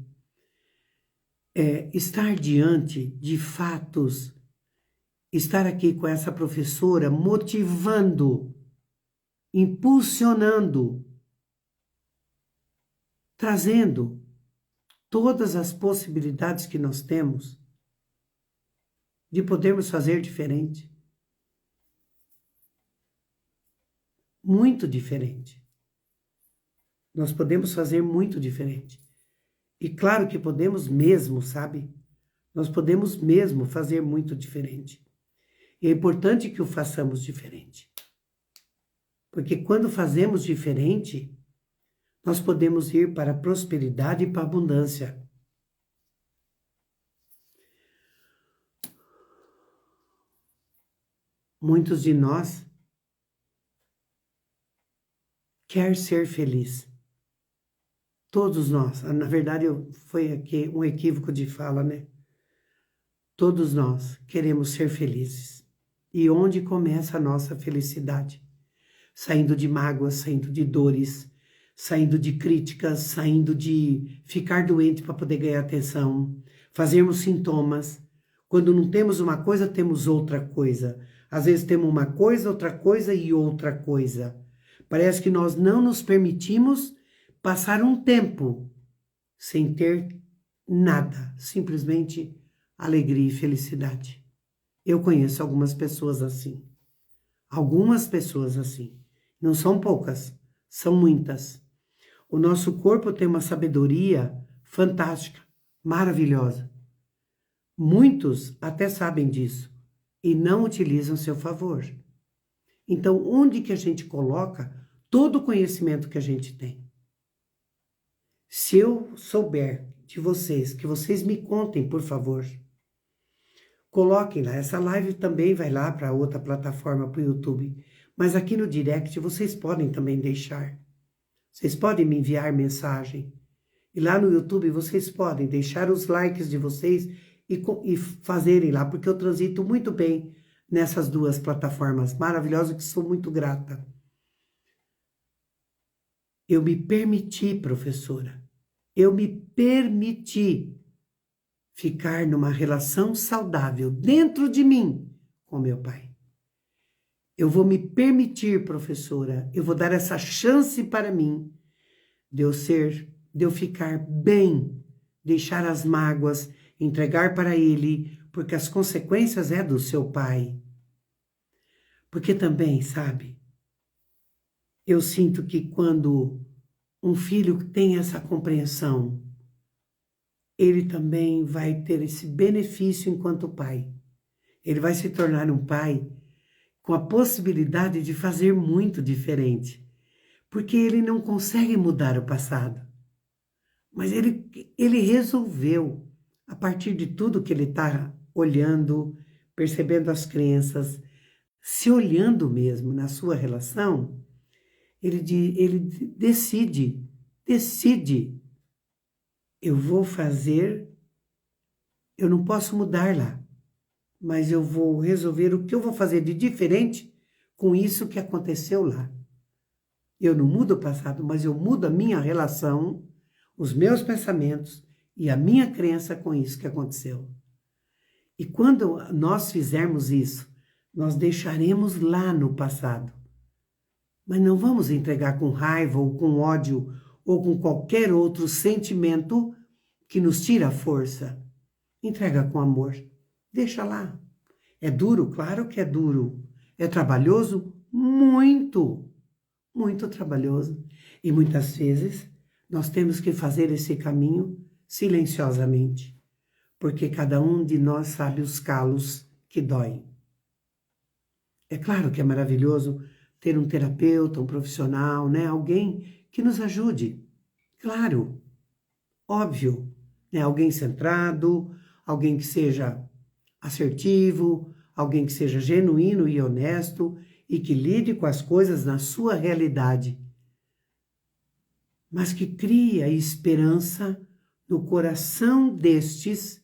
estar diante de fatos, estar aqui com essa professora motivando, impulsionando, trazendo todas as possibilidades que nós temos de podermos fazer diferente. Muito diferente. Nós podemos fazer muito diferente. E claro que podemos mesmo, sabe? Nós podemos mesmo fazer muito diferente. E é importante que o façamos diferente. Porque quando fazemos diferente, nós podemos ir para a prosperidade e para a abundância. Muitos de nós quer ser feliz. Todos nós, na verdade foi aqui um equívoco de fala, né? Todos nós queremos ser felizes. E onde começa a nossa felicidade? Saindo de mágoas, saindo de dores, saindo de críticas, saindo de ficar doente para poder ganhar atenção, fazermos sintomas. Quando não temos uma coisa, temos outra coisa. Às vezes temos uma coisa, outra coisa e outra coisa. Parece que nós não nos permitimos passar um tempo sem ter nada, simplesmente alegria e felicidade. Eu conheço algumas pessoas assim. Algumas pessoas assim. Não são poucas, são muitas. O nosso corpo tem uma sabedoria fantástica, maravilhosa. Muitos até sabem disso e não utilizam a seu favor. Então, onde que a gente coloca todo o conhecimento que a gente tem? Se eu souber de vocês, que vocês me contem, por favor. Coloquem lá. Essa live também vai lá para outra plataforma, para o YouTube. Mas aqui no direct vocês podem também deixar. Vocês podem me enviar mensagem. E lá no YouTube vocês podem deixar os likes de vocês e fazerem lá, porque eu transito muito bem nessas duas plataformas maravilhosas que sou muito grata. Eu me permiti, professora, eu me permiti ficar numa relação saudável dentro de mim com meu pai. Eu vou me permitir, professora, eu vou dar essa chance para mim de eu ficar bem, deixar as mágoas, entregar para ele, porque as consequências é do seu pai. Porque também, sabe, eu sinto que quando um filho tem essa compreensão, ele também vai ter esse benefício enquanto pai. Ele vai se tornar um pai com a possibilidade de fazer muito diferente, porque ele não consegue mudar o passado. Mas ele resolveu, a partir de tudo que ele está olhando, percebendo as crenças, se olhando mesmo na sua relação, ele decide, eu vou fazer, eu não posso mudar lá, mas eu vou resolver o que eu vou fazer de diferente com isso que aconteceu lá. Eu não mudo o passado, mas eu mudo a minha relação, os meus pensamentos e a minha crença com isso que aconteceu. E quando nós fizermos isso, nós deixaremos lá no passado. Mas não vamos entregar com raiva ou com ódio ou com qualquer outro sentimento que nos tira a força. Entrega com amor. Deixa lá. É duro? Claro que é duro. É trabalhoso? Muito, muito trabalhoso. E muitas vezes nós temos que fazer esse caminho silenciosamente, porque cada um de nós sabe os calos que doem. É claro que é maravilhoso ter um terapeuta, um profissional, né? Alguém que nos ajude. Claro, óbvio, né? Alguém centrado, alguém que seja assertivo, alguém que seja genuíno e honesto e que lide com as coisas na sua realidade, mas que crie a esperança no coração destes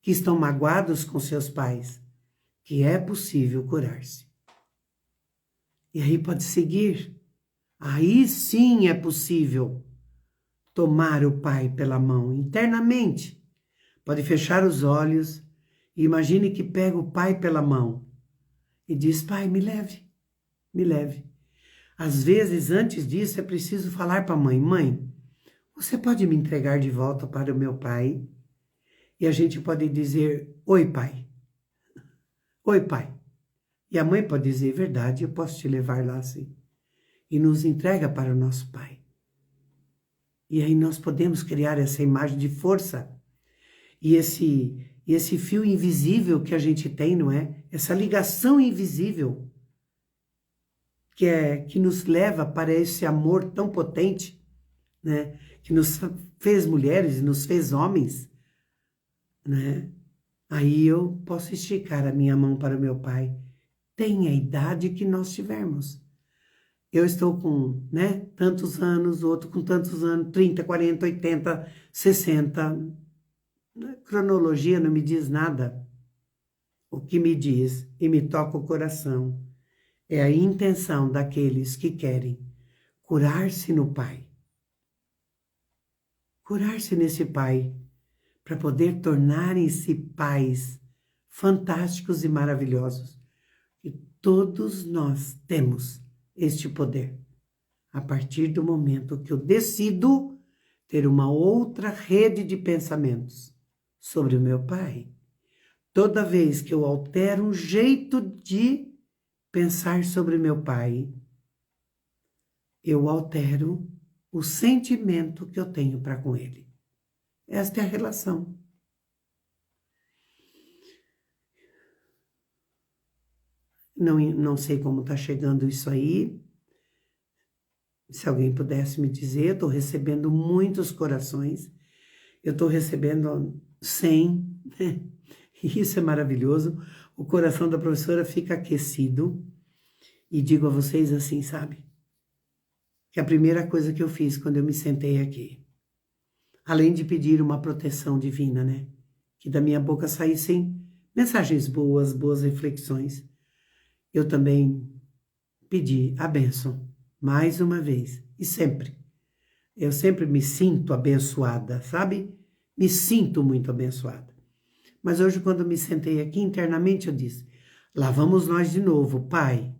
que estão magoados com seus pais, que é possível curar-se. E aí pode seguir. Aí sim é possível tomar o pai pela mão internamente. Pode fechar os olhos e imagine que pega o pai pela mão e diz: pai, me leve, me leve. Às vezes, antes disso, é preciso falar para a mãe: mãe, você pode me entregar de volta para o meu pai? E a gente pode dizer: oi, pai. Oi, pai. E a mãe pode dizer: verdade, eu posso te levar lá sim. E nos entrega para o nosso pai. E aí nós podemos criar essa imagem de força. E esse fio invisível que a gente tem, não é? Essa ligação invisível que nos leva para esse amor tão potente, né? Que nos fez mulheres e nos fez homens, né? Aí eu posso esticar a minha mão para o meu pai. Tem a idade que nós tivermos. Eu estou com, né, tantos anos, o outro com tantos anos, 30, 40, 80, 60. A cronologia não me diz nada. O que me diz e me toca o coração é a intenção daqueles que querem curar-se no Pai. Curar-se nesse Pai, para poder tornarem-se pais fantásticos e maravilhosos. E todos nós temos este poder. A partir do momento que eu decido ter uma outra rede de pensamentos sobre o meu pai, toda vez que eu altero um jeito de pensar sobre meu pai, eu altero o sentimento que eu tenho para com ele. Esta é a relação. Não sei como está chegando isso aí. Se alguém pudesse me dizer, eu estou recebendo muitos corações. Eu estou recebendo 100. Isso é maravilhoso. O coração da professora fica aquecido. E digo a vocês assim, sabe? Que a primeira coisa que eu fiz quando eu me sentei aqui, além de pedir uma proteção divina, né? Que da minha boca saíssem mensagens boas, boas reflexões. Eu também pedi a bênção, mais uma vez, e sempre. Eu sempre me sinto abençoada, sabe? Me sinto muito abençoada. Mas hoje, quando me sentei aqui internamente, eu disse: lá vamos nós de novo, pai.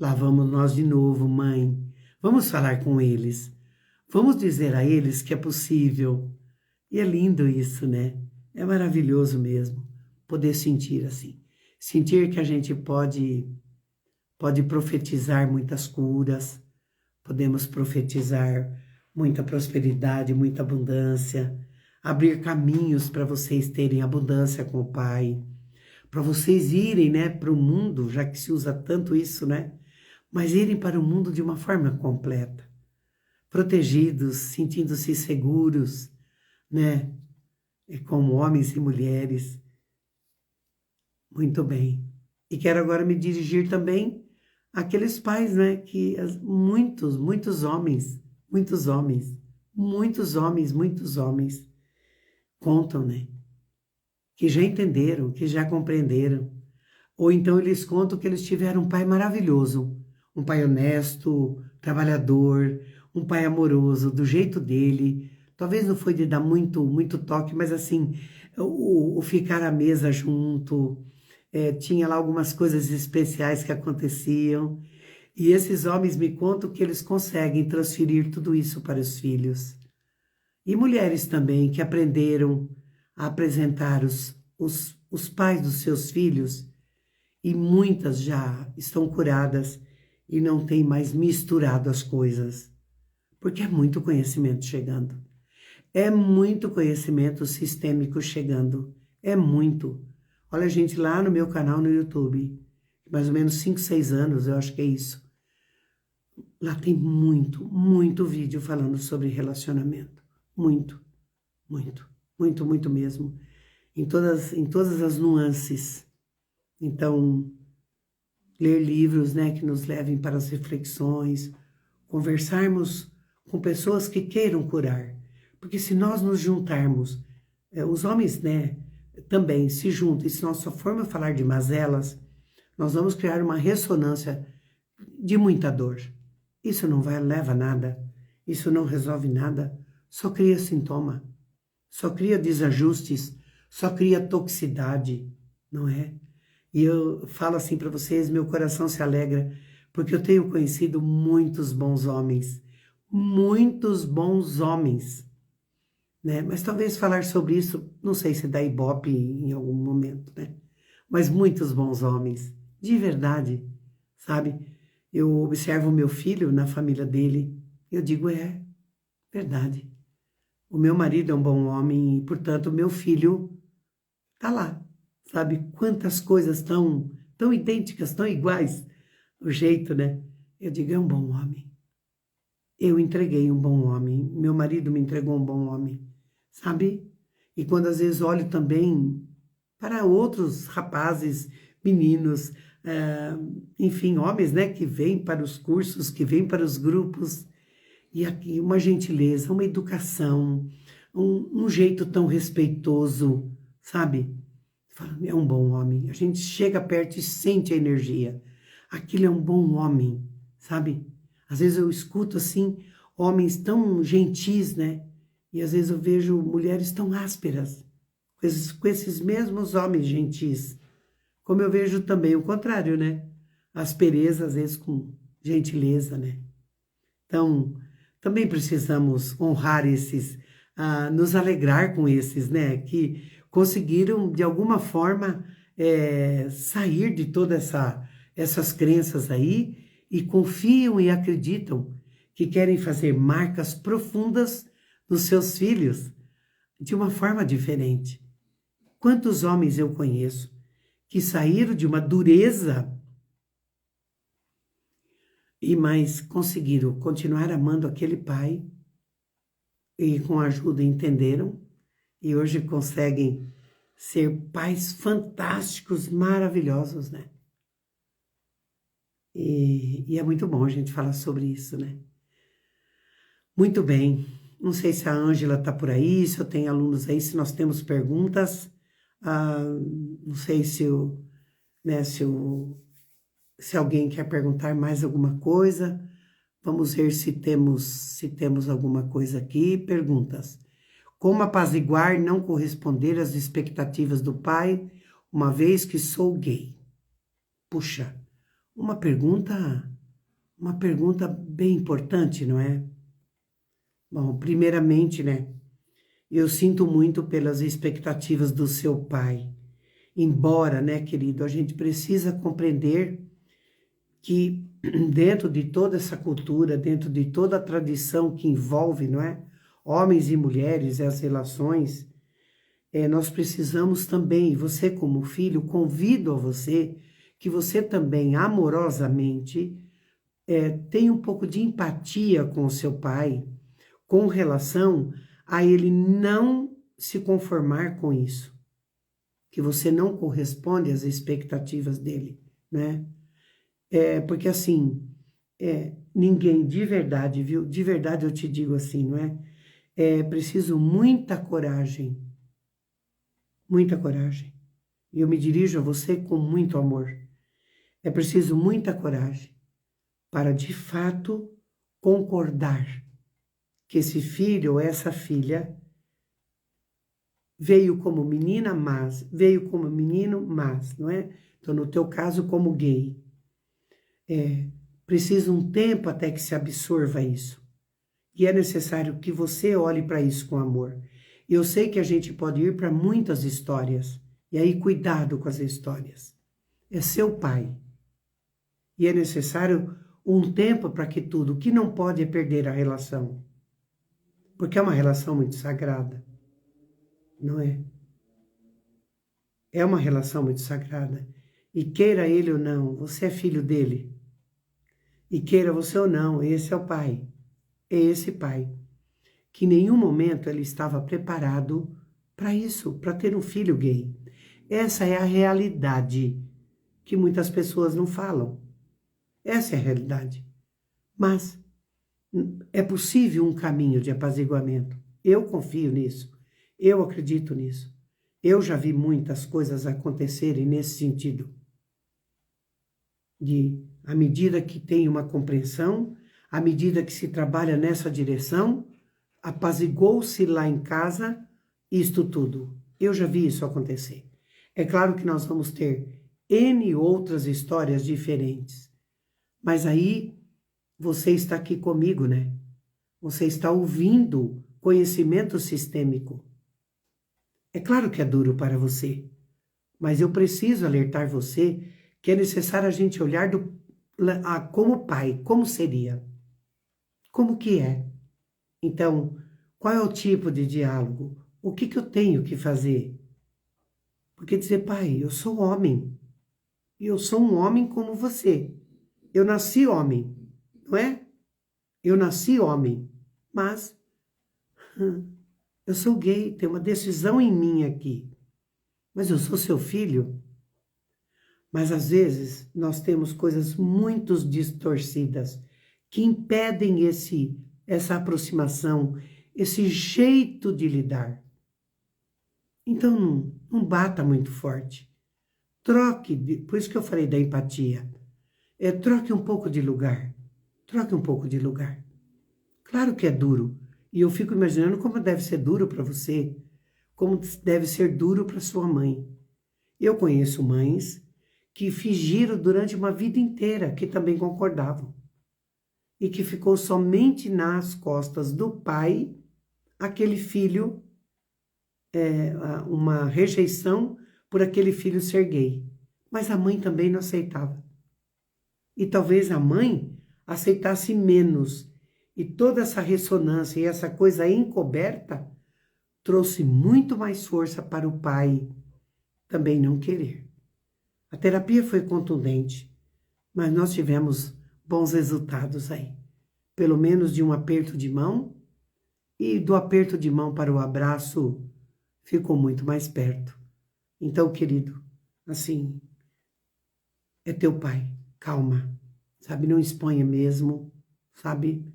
Lá vamos nós de novo, mãe. Vamos falar com eles. Vamos dizer a eles que é possível. E é lindo isso, né? É maravilhoso mesmo poder sentir assim. Sentir que a gente pode profetizar muitas curas, podemos profetizar muita prosperidade, muita abundância, abrir caminhos para vocês terem abundância com o Pai, para vocês irem, né, para o mundo, já que se usa tanto isso, né? Mas irem para o mundo de uma forma completa, protegidos, sentindo-se seguros, né? Como homens e mulheres. Muito bem. E quero agora me dirigir também àqueles pais, né? Que muitos homens, contam, né? Que já entenderam, que já compreenderam. Ou então eles contam que eles tiveram um pai maravilhoso, um pai honesto, trabalhador, um pai amoroso, do jeito dele. Talvez não foi de dar muito toque, mas assim, o ficar à mesa junto, tinha lá algumas coisas especiais que aconteciam. E esses homens me contam que eles conseguem transferir tudo isso para os filhos. E mulheres também que aprenderam a apresentar os pais dos seus filhos, e muitas já estão curadas e não têm mais misturado as coisas, porque é muito conhecimento chegando. É muito conhecimento sistêmico chegando. É muito. Olha, gente, lá no meu canal no YouTube, mais ou menos 5, 6 anos, eu acho que é isso. Lá tem muito vídeo falando sobre relacionamento. Muito mesmo. Em todas as nuances. Então, ler livros, né, que nos levem para as reflexões, conversarmos com pessoas que queiram curar. Porque se nós nos juntarmos, os homens, né, também se juntam, e se nós só formos falar de mazelas, nós vamos criar uma ressonância de muita dor. Isso não leva a nada, isso não resolve nada, só cria sintoma, só cria desajustes, só cria toxicidade, não é? E eu falo assim para vocês, meu coração se alegra, porque eu tenho conhecido muitos bons homens, né? Mas talvez falar sobre isso, não sei se dá ibope em algum momento, né? Mas muitos bons homens, de verdade, sabe? Eu observo o meu filho na família dele, eu digo, é verdade. O meu marido é um bom homem e, portanto, o meu filho tá lá, sabe? Quantas coisas tão idênticas, tão iguais, o jeito, né? Eu digo, é um bom homem. Eu entreguei um bom homem, meu marido me entregou um bom homem, sabe? E quando às vezes olho também para outros rapazes, meninos, enfim, homens, né, que vêm para os cursos, que vêm para os grupos, e aqui uma gentileza, uma educação, um jeito tão respeitoso, sabe? É um bom homem. A gente chega perto e sente a energia. Aquilo é um bom homem, sabe? Às vezes eu escuto assim, homens tão gentis, né? E às vezes eu vejo mulheres tão ásperas, com esses mesmos homens gentis. Como eu vejo também o contrário, né? Aspereza, às vezes, com gentileza, né? Então, também precisamos honrar esses, nos alegrar com esses, né? Que conseguiram, de alguma forma, sair de todas essas crenças aí e confiam e acreditam que querem fazer marcas profundas nos seus filhos de uma forma diferente. Quantos homens eu conheço que saíram de uma dureza mas conseguiram continuar amando aquele pai e com ajuda entenderam e hoje conseguem ser pais fantásticos, maravilhosos, né? E é muito bom a gente falar sobre isso, né? Muito bem. Não sei se a Ângela está por aí, se eu tenho alunos aí, se nós temos perguntas. Ah, não sei né, se alguém quer perguntar mais alguma coisa. Vamos ver se temos alguma coisa aqui. Perguntas. Como apaziguar e não corresponder às expectativas do pai, uma vez que sou gay? Puxa, uma pergunta bem importante, não é? Bom, primeiramente, né? Eu sinto muito pelas expectativas do seu pai. Embora, né, querido, a gente precisa compreender que dentro de toda essa cultura, dentro de toda a tradição que envolve, não é? Homens e mulheres e as relações, nós precisamos também, você como filho, convido a você que você também amorosamente tenha um pouco de empatia com o seu pai, com relação a ele não se conformar com isso, que você não corresponde às expectativas dele, né? Porque assim, ninguém de verdade, viu? De verdade eu te digo assim, não é? É preciso muita coragem, muita coragem. E eu me dirijo a você com muito amor. É preciso muita coragem para, de fato, concordar que esse filho ou essa filha veio como menina, mas veio como menino, mas, não é? Então, no teu caso, como gay. Precisa um tempo até que se absorva isso. E é necessário que você olhe para isso com amor. Eu sei que a gente pode ir para muitas histórias, e aí cuidado com as histórias. É seu pai. E é necessário um tempo para que tudo, o que não pode é perder a relação. Porque é uma relação muito sagrada, não é? É uma relação muito sagrada. E queira ele ou não, você é filho dele. E queira você ou não, esse é o pai. É esse pai. Que em nenhum momento ele estava preparado para isso, para ter um filho gay. Essa é a realidade que muitas pessoas não falam. Essa é a realidade. Mas é possível um caminho de apaziguamento. Eu confio nisso. Eu acredito nisso. Eu já vi muitas coisas acontecerem nesse sentido. À medida que tem uma compreensão, à medida que se trabalha nessa direção, apazigou-se lá em casa isto tudo. Eu já vi isso acontecer. É claro que nós vamos ter N outras histórias diferentes. Mas aí você está aqui comigo, né? Você está ouvindo conhecimento sistêmico. É claro que é duro para você, mas eu preciso alertar você que é necessário a gente olhar como pai, como seria, como que é. Então, qual é o tipo de diálogo? O que eu tenho que fazer? Porque dizer, pai, eu sou homem, e eu sou um homem como você. Eu nasci homem, não é? Eu nasci homem, mas eu sou gay, tem uma decisão em mim aqui. Mas eu sou seu filho. Mas às vezes nós temos coisas muito distorcidas que impedem essa aproximação, esse jeito de lidar. Então não bata muito forte. Por isso que eu falei da empatia. Troque um pouco de lugar. Troque um pouco de lugar. Claro que é duro. E eu fico imaginando como deve ser duro para você, como deve ser duro para sua mãe. Eu conheço mães que fingiram durante uma vida inteira que também concordavam. E que ficou somente nas costas do pai aquele filho, uma rejeição por aquele filho ser gay. Mas a mãe também não aceitava. E talvez a mãe aceitasse menos. E toda essa ressonância e essa coisa encoberta trouxe muito mais força para o pai também não querer. A terapia foi contundente, mas nós tivemos bons resultados aí. Pelo menos de um aperto de mão, e do aperto de mão para o abraço ficou muito mais perto. Então, querido, assim, é teu pai, calma. sabe? Não exponha mesmo, sabe?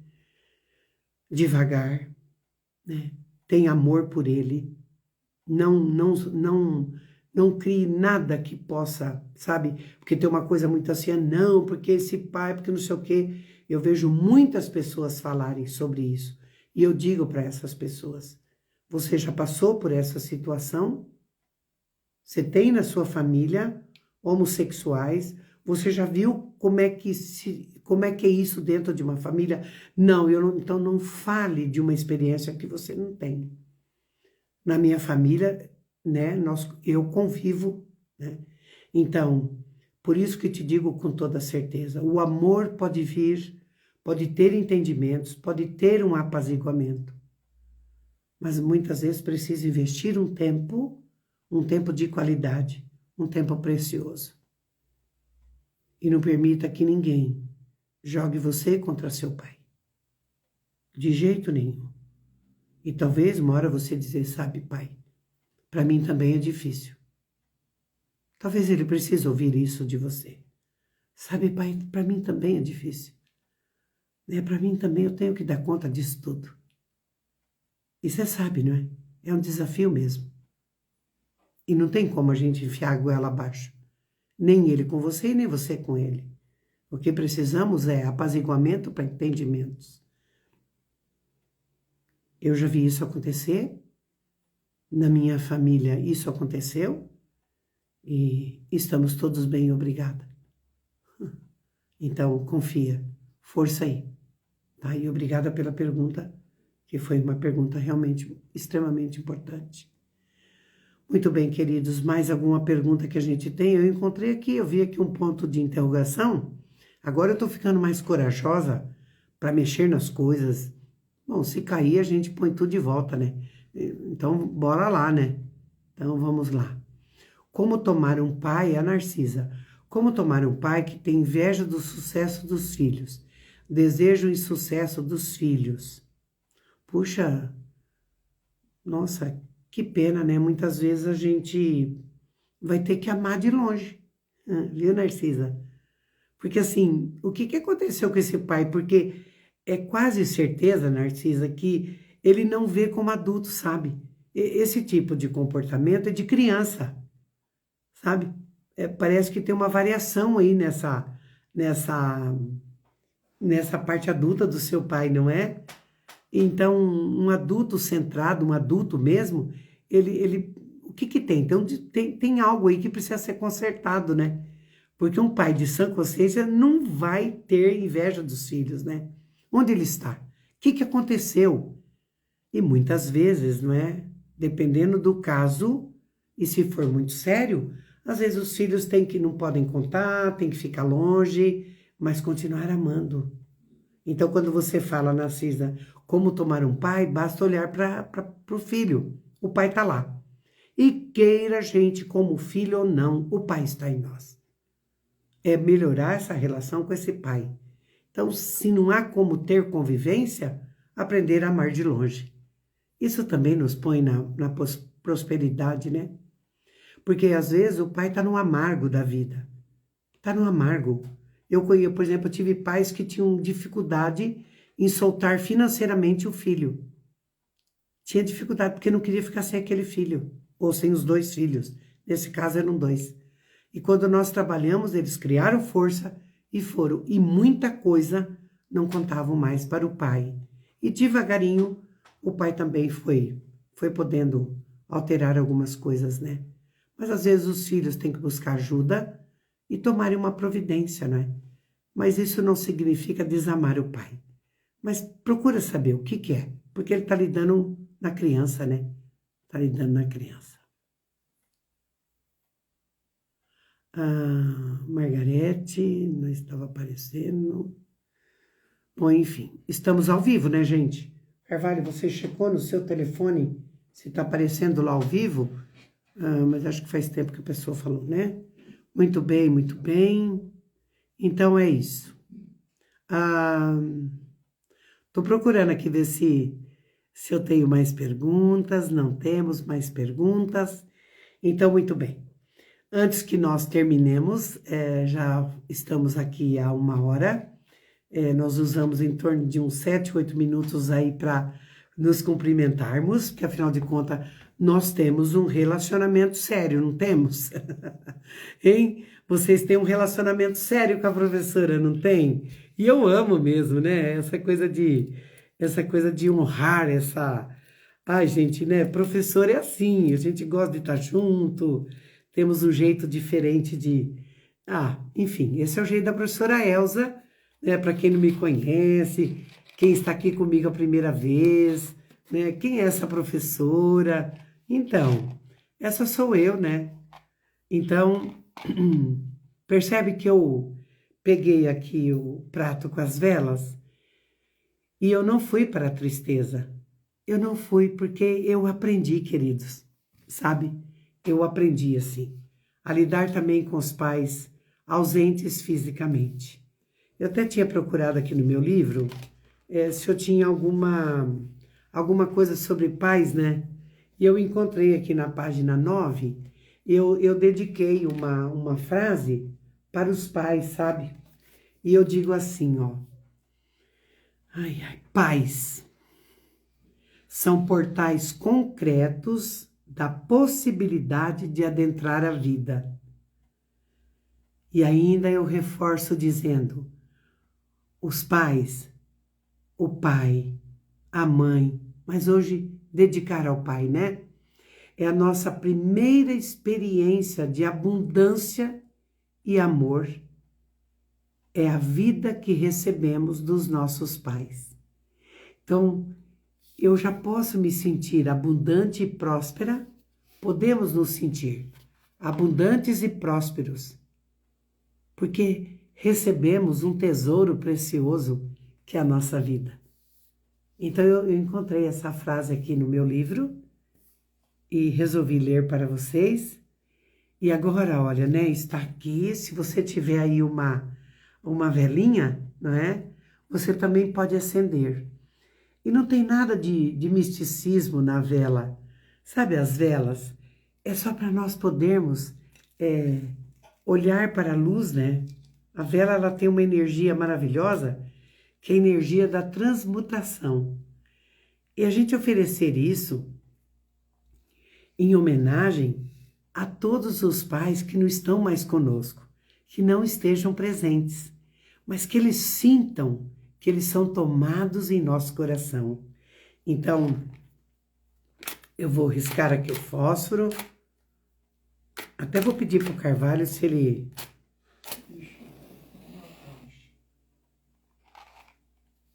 Devagar, né? Tenha amor por ele. Não crie nada que possa, sabe? Porque tem uma coisa muito assim, não, porque esse pai, porque não sei o quê. Eu vejo muitas pessoas falarem sobre isso. E eu digo para essas pessoas, você já passou por essa situação? Você tem na sua família homossexuais? Você já viu como é que é isso dentro de uma família? Não, então não fale de uma experiência que você não tem. Na minha família, né, eu convivo, né? Então, por isso que te digo com toda certeza, o amor pode vir, pode ter entendimentos, pode ter um apaziguamento, mas muitas vezes precisa investir um tempo de qualidade, um tempo precioso. E não permita que ninguém jogue você contra seu pai. De jeito nenhum. E talvez uma hora você dizer, sabe, pai, para mim também é difícil. Talvez ele precise ouvir isso de você. Sabe, pai, para mim também é difícil. Né? Para mim também eu tenho que dar conta disso tudo. E você sabe, não é? É um desafio mesmo. E não tem como a gente enfiar a goela abaixo. Nem ele com você e nem você com ele. O que precisamos é apaziguamento para entendimentos. Eu já vi isso acontecer. Na minha família isso aconteceu. E estamos todos bem, obrigada. Então, confia. Força aí. Tá? E obrigada pela pergunta, que foi uma pergunta realmente extremamente importante. Muito bem, queridos. Mais alguma pergunta que a gente tem? Eu encontrei aqui, eu vi aqui um ponto de interrogação. Agora eu estou ficando mais corajosa para mexer nas coisas. Bom, se cair, a gente põe tudo de volta, né? Então, bora lá, né? Então, vamos lá. Como tomar um pai, a Narcisa. Como tomar um pai que tem inveja do sucesso dos filhos? Desejo o insucesso dos filhos. Puxa, nossa, que pena, né? Muitas vezes a gente vai ter que amar de longe, viu, Narcisa? Porque assim, o que aconteceu com esse pai? Porque é quase certeza, Narcisa, que ele não vê como adulto, sabe? Esse tipo de comportamento é de criança, sabe? Parece que tem uma variação aí nessa parte adulta do seu pai, não é? Então, um adulto centrado, um adulto mesmo, o que tem? Então, tem algo aí que precisa ser consertado, né? Porque um pai de sã consciência não vai ter inveja dos filhos, né? Onde ele está? O que aconteceu? E muitas vezes, não é? Dependendo do caso, e se for muito sério, às vezes os filhos não podem contar, têm que ficar longe, mas continuar amando. Então, quando você fala, Narcisa, como tomar um pai, basta olhar para o filho. O pai está lá. E queira a gente como filho ou não, o pai está em nós. É melhorar essa relação com esse pai. Então, se não há como ter convivência, aprender a amar de longe. Isso também nos põe na prosperidade, né? Porque às vezes o pai está no amargo da vida. Está no amargo. Por exemplo, eu tive pais que tinham dificuldade em soltar financeiramente o filho. Tinha dificuldade porque não queria ficar sem aquele filho, ou sem os dois filhos. Nesse caso eram dois. E quando nós trabalhamos, eles criaram força e foram. E muita coisa não contavam mais para o pai. E devagarinho, o pai também foi podendo alterar algumas coisas, né? Mas às vezes os filhos têm que buscar ajuda e tomarem uma providência, não é? Mas isso não significa desamar o pai. Mas procura saber o que é, porque ele está lidando na criança, né? Está lidando na criança. Margarete, não estava aparecendo. Bom, enfim, estamos ao vivo, né, gente? Carvalho, você checou no seu telefone se está aparecendo lá ao vivo? Mas acho que faz tempo que a pessoa falou, né? Muito bem, muito bem. Então é isso. Tô procurando aqui ver se eu tenho mais perguntas. Não temos mais perguntas. Então, muito bem. Antes que nós terminemos, já estamos aqui há 1 hora, nós usamos em torno de uns 7, 8 minutos aí para nos cumprimentarmos, porque afinal de contas nós temos um relacionamento sério, não temos? Hein? Vocês têm um relacionamento sério com a professora, não tem? E eu amo mesmo, né? Essa coisa de honrar essa... Ai, gente, né? Professor é assim, a gente gosta de estar junto, temos um jeito diferente de... enfim, esse é o jeito da professora Elza, né? Para quem não me conhece, quem está aqui comigo a primeira vez, né? Quem é essa professora? Então, essa sou eu, né? Então, percebe que eu peguei aqui o prato com as velas e eu não fui para a tristeza. Eu não fui porque eu aprendi, queridos, sabe? Eu aprendi assim, a lidar também com os pais ausentes fisicamente. Eu até tinha procurado aqui no meu livro se eu tinha alguma coisa sobre pais, né? E eu encontrei aqui na página 9, eu dediquei uma frase para os pais, sabe? E eu digo assim, ó. Pais são portais concretos da possibilidade de adentrar a vida. E ainda eu reforço dizendo, os pais, o pai, a mãe, mas hoje dedicar ao pai, né? É a nossa primeira experiência de abundância e amor. É a vida que recebemos dos nossos pais. Então, eu já posso me sentir abundante e próspera, podemos nos sentir abundantes e prósperos, porque recebemos um tesouro precioso que é a nossa vida. Então eu encontrei essa frase aqui no meu livro e resolvi ler para vocês. E agora, olha, né, está aqui, se você tiver aí uma velinha, não é? Você também pode acender. E não tem nada de misticismo na vela. Sabe as velas? É só para nós podermos olhar para a luz, né? A vela, ela tem uma energia maravilhosa, que é a energia da transmutação. E a gente oferecer isso em homenagem a todos os pais que não estão mais conosco, que não estejam presentes, mas que eles sintam que eles são tomados em nosso coração. Então, eu vou riscar aqui o fósforo. Até vou pedir para o Carvalho se ele...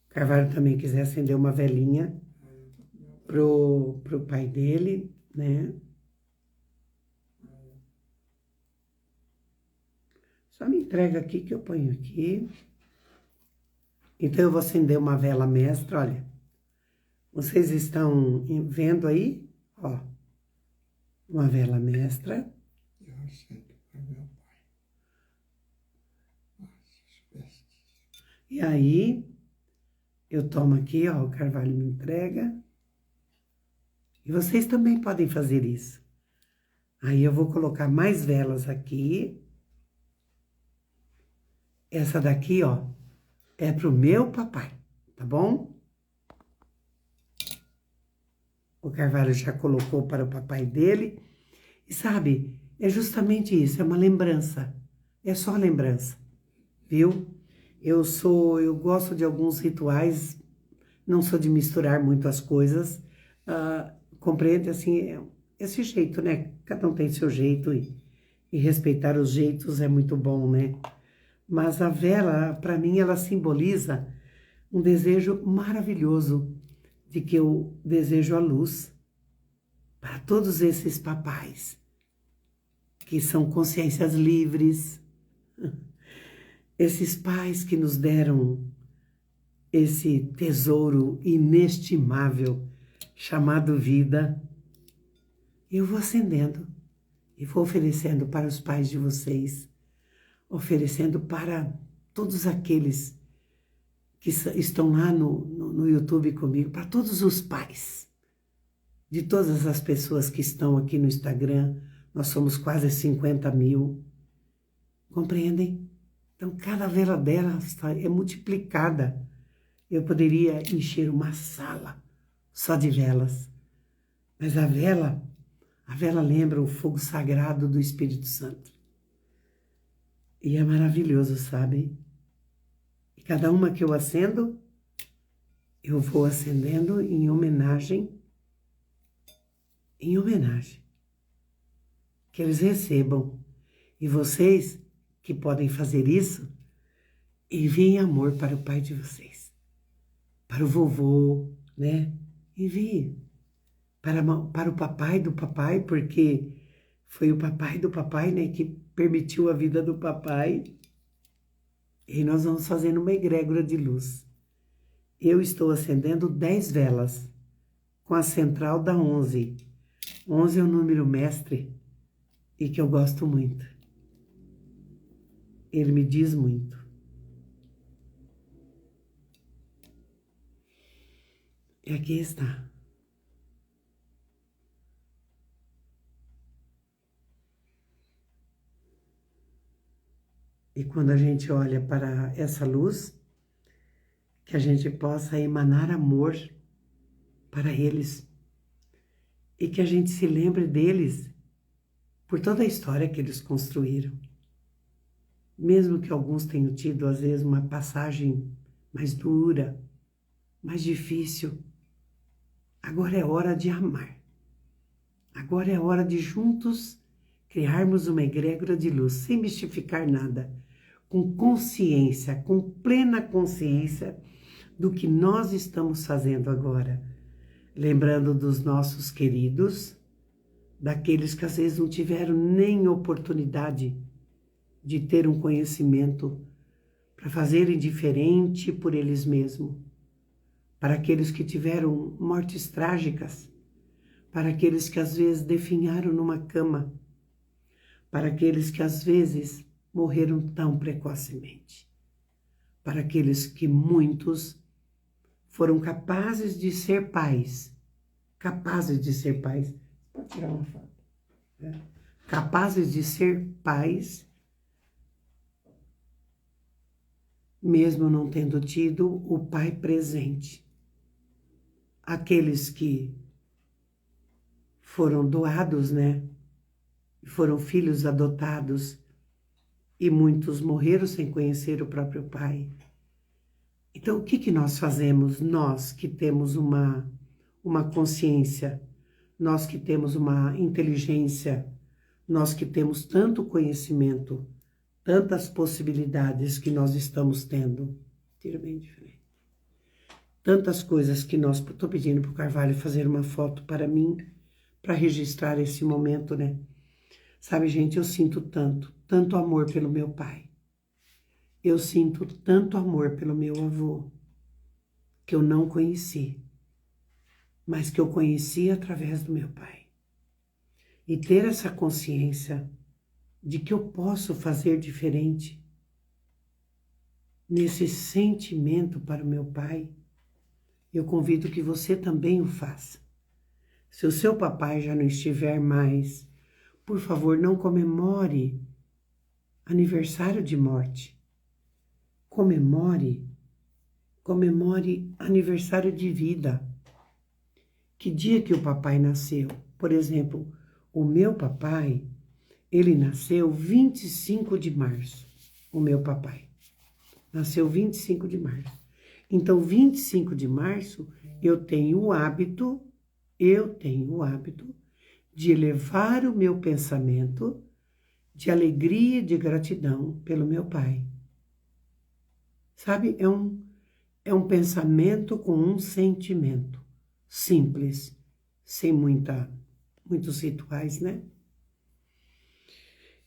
Carvalho também quiser acender uma velinha pro pai dele, né? Só me entrega aqui que eu ponho aqui. Então, eu vou acender uma vela mestra, olha. Vocês estão vendo aí? Ó, uma vela mestra. Eu acendo para meu pai. E aí, eu tomo aqui, ó, o Carvalho me entrega. E vocês também podem fazer isso. Aí eu vou colocar mais velas aqui. Essa daqui, ó, é pro meu papai, tá bom? O Carvalho já colocou para o papai dele. E sabe, é justamente isso, é uma lembrança. É só lembrança, viu? Eu gosto de alguns rituais, não sou de misturar muito as coisas. Compreende, assim, esse jeito, né? Cada um tem seu jeito e respeitar os jeitos é muito bom, né? Mas a vela, para mim, ela simboliza um desejo maravilhoso de que eu desejo a luz para todos esses papais, que são consciências livres, esses pais que nos deram esse tesouro inestimável chamado vida. Eu vou acendendo e vou oferecendo para os pais de vocês, oferecendo para todos aqueles que estão lá no YouTube comigo, para todos os pais, de todas as pessoas que estão aqui no Instagram, Nós somos quase 50 mil. Compreendem? Então, cada vela delas é multiplicada. Eu poderia encher uma sala só de velas. Mas a vela lembra o fogo sagrado do Espírito Santo. E é maravilhoso, sabe? E cada uma que eu acendo, eu vou acendendo em homenagem. Que eles recebam. E vocês que podem fazer isso, enviem amor para o pai de vocês. Para o vovô, né? Enviem. Para o papai do papai, porque foi o papai do papai, né, que permitiu a vida do papai. E nós vamos fazendo uma egrégora de luz. Eu estou acendendo 10 velas com a central da 11. 11 é um número mestre e que eu gosto muito. Ele me diz muito. E aqui está. E quando a gente olha para essa luz, que a gente possa emanar amor para eles e que a gente se lembre deles por toda a história que eles construíram. Mesmo que alguns tenham tido, às vezes, uma passagem mais dura, mais difícil, agora é hora de amar. Agora é hora de juntos criarmos uma egrégora de luz, sem mistificar nada, com consciência, com plena consciência do que nós estamos fazendo agora. Lembrando dos nossos queridos, daqueles que às vezes não tiveram nem oportunidade de ter um conhecimento para fazerem diferente por eles mesmos, para aqueles que tiveram mortes trágicas, para aqueles que às vezes definharam numa cama, para aqueles que às vezes morreram tão precocemente, para aqueles que muitos foram capazes de ser pais, pode tirar uma foto, né? Capazes de ser pais, mesmo não tendo tido o pai presente. Aqueles que foram doados, né? Foram filhos adotados e muitos morreram sem conhecer o próprio pai. Então, o que nós fazemos? Nós que temos uma consciência, nós que temos uma inteligência, nós que temos tanto conhecimento, tantas possibilidades que nós estamos tendo. Tira bem de frente. Tantas coisas que nós... Estou pedindo para o Carvalho fazer uma foto para mim, para registrar esse momento, né? Sabe, gente, eu sinto tanto amor pelo meu pai. Eu sinto tanto amor pelo meu avô, que eu não conheci, mas que eu conheci através do meu pai. E ter essa consciência de que eu posso fazer diferente nesse sentimento para o meu pai, eu convido que você também o faça. Se o seu papai já não estiver mais, por favor, não comemore aniversário de morte. Comemore aniversário de vida. Que dia que o papai nasceu? Por exemplo, o meu papai, ele nasceu 25 de março. O meu papai nasceu 25 de março. Então, 25 de março, eu tenho o hábito de elevar o meu pensamento de alegria e de gratidão pelo meu pai. Sabe, é um pensamento com um sentimento simples, sem muitos rituais, né?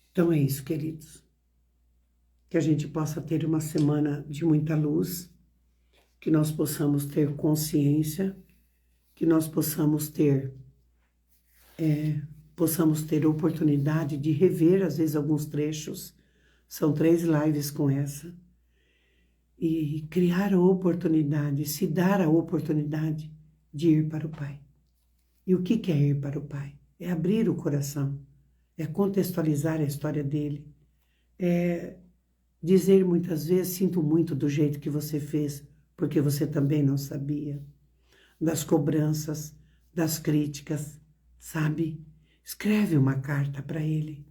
Então é isso, queridos. Que a gente possa ter uma semana de muita luz, que nós possamos ter consciência, que nós possamos ter oportunidade de rever, às vezes, alguns trechos. São 3 lives com essa. E criar a oportunidade, se dar a oportunidade de ir para o Pai. E o que é ir para o Pai? É abrir o coração, é contextualizar a história dele, é dizer muitas vezes, sinto muito do jeito que você fez, porque você também não sabia, das cobranças, das críticas, sabe? Escreve uma carta para ele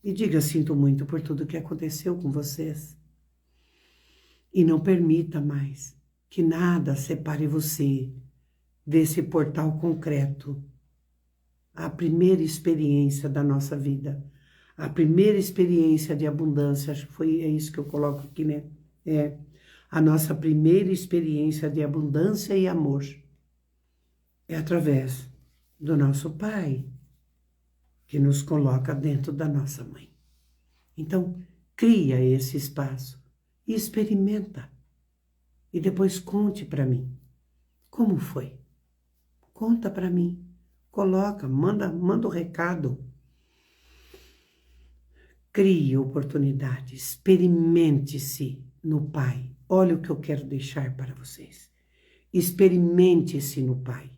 e diga, sinto muito por tudo que aconteceu com vocês. E não permita mais que nada separe você desse portal concreto, a primeira experiência da nossa vida, a primeira experiência de abundância, acho que é isso que eu coloco aqui, né? É a nossa primeira experiência de abundância e amor. É através do nosso Pai, que nos coloca dentro da nossa mãe. Então, cria esse espaço e experimenta. E depois conte para mim. Como foi? Conta para mim. Coloca, manda o recado. Crie oportunidade, experimente-se no Pai. Olha o que eu quero deixar para vocês. Experimente-se no Pai.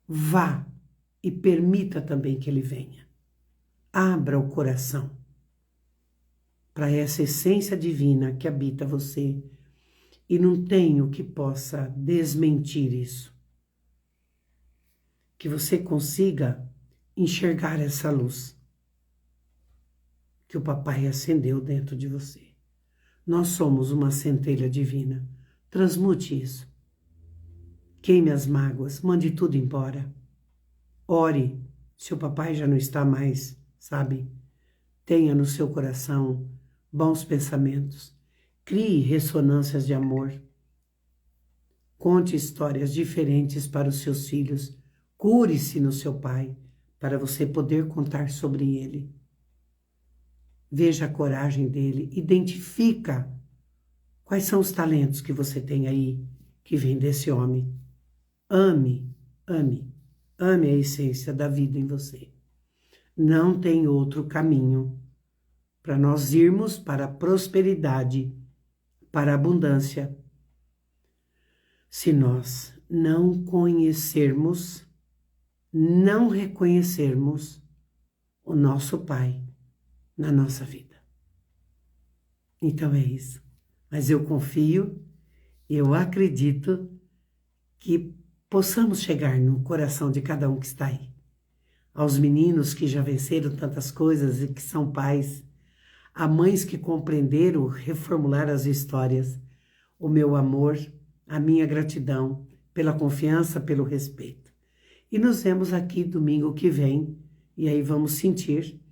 Vá e permita também que Ele venha. Abra o coração para essa essência divina que habita você e não tem o que possa desmentir isso. Que você consiga enxergar essa luz que o Papai acendeu dentro de você. Nós somos uma centelha divina. Transmute isso. Queime as mágoas, mande tudo embora. Ore, se o Papai já não está mais, sabe? Tenha no seu coração bons pensamentos. Crie ressonâncias de amor. Conte histórias diferentes para os seus filhos. Cure-se no seu Pai, para você poder contar sobre ele. Veja a coragem dele, identifica quais são os talentos que você tem aí, que vem desse homem. Ame, ame, ame a essência da vida em você. Não tem outro caminho para nós irmos para a prosperidade, para a abundância, se nós não conhecermos, não reconhecermos o nosso Pai na nossa vida. Então é isso. Mas eu confio, eu acredito que possamos chegar no coração de cada um que está aí. Aos meninos que já venceram tantas coisas e que são pais, a mães que compreenderam reformular as histórias, o meu amor, a minha gratidão pela confiança, pelo respeito. E nos vemos aqui domingo que vem, e aí vamos sentir,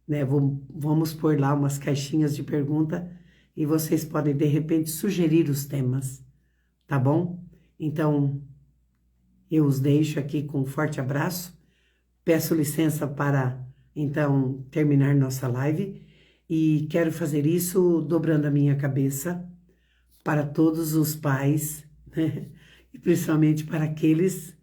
né? Vamos pôr lá umas caixinhas de pergunta e vocês podem, de repente, sugerir os temas, tá bom? Então, eu os deixo aqui com um forte abraço. Peço licença para, então, terminar nossa live e quero fazer isso dobrando a minha cabeça para todos os pais, né? E principalmente para aqueles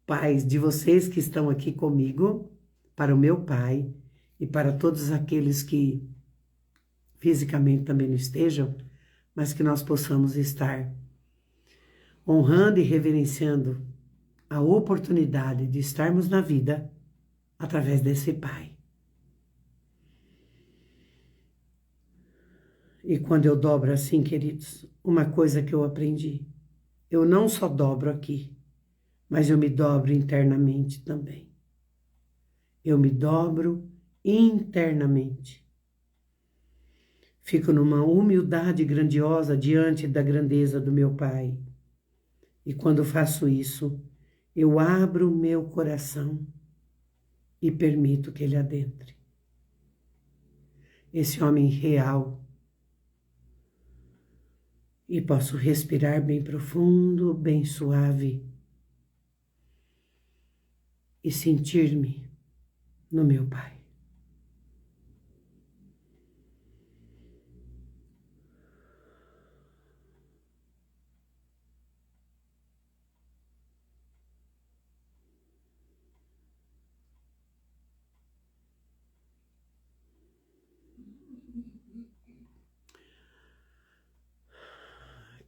pais de vocês que estão aqui comigo, para o meu pai e para todos aqueles que fisicamente também não estejam, mas que nós possamos estar honrando e reverenciando a oportunidade de estarmos na vida através desse Pai. E quando eu dobro assim, queridos, uma coisa que eu aprendi, eu não só dobro aqui, mas eu me dobro internamente também. Eu me dobro internamente. Fico numa humildade grandiosa diante da grandeza do meu Pai. E quando faço isso, eu abro o meu coração e permito que ele adentre. Esse homem real. E posso respirar bem profundo, bem suave. E sentir-me no meu Pai.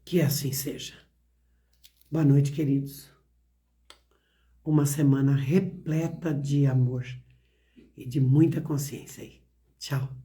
Que assim seja. Boa noite, queridos. Uma semana repleta de amor. e de muita consciência aí. Tchau.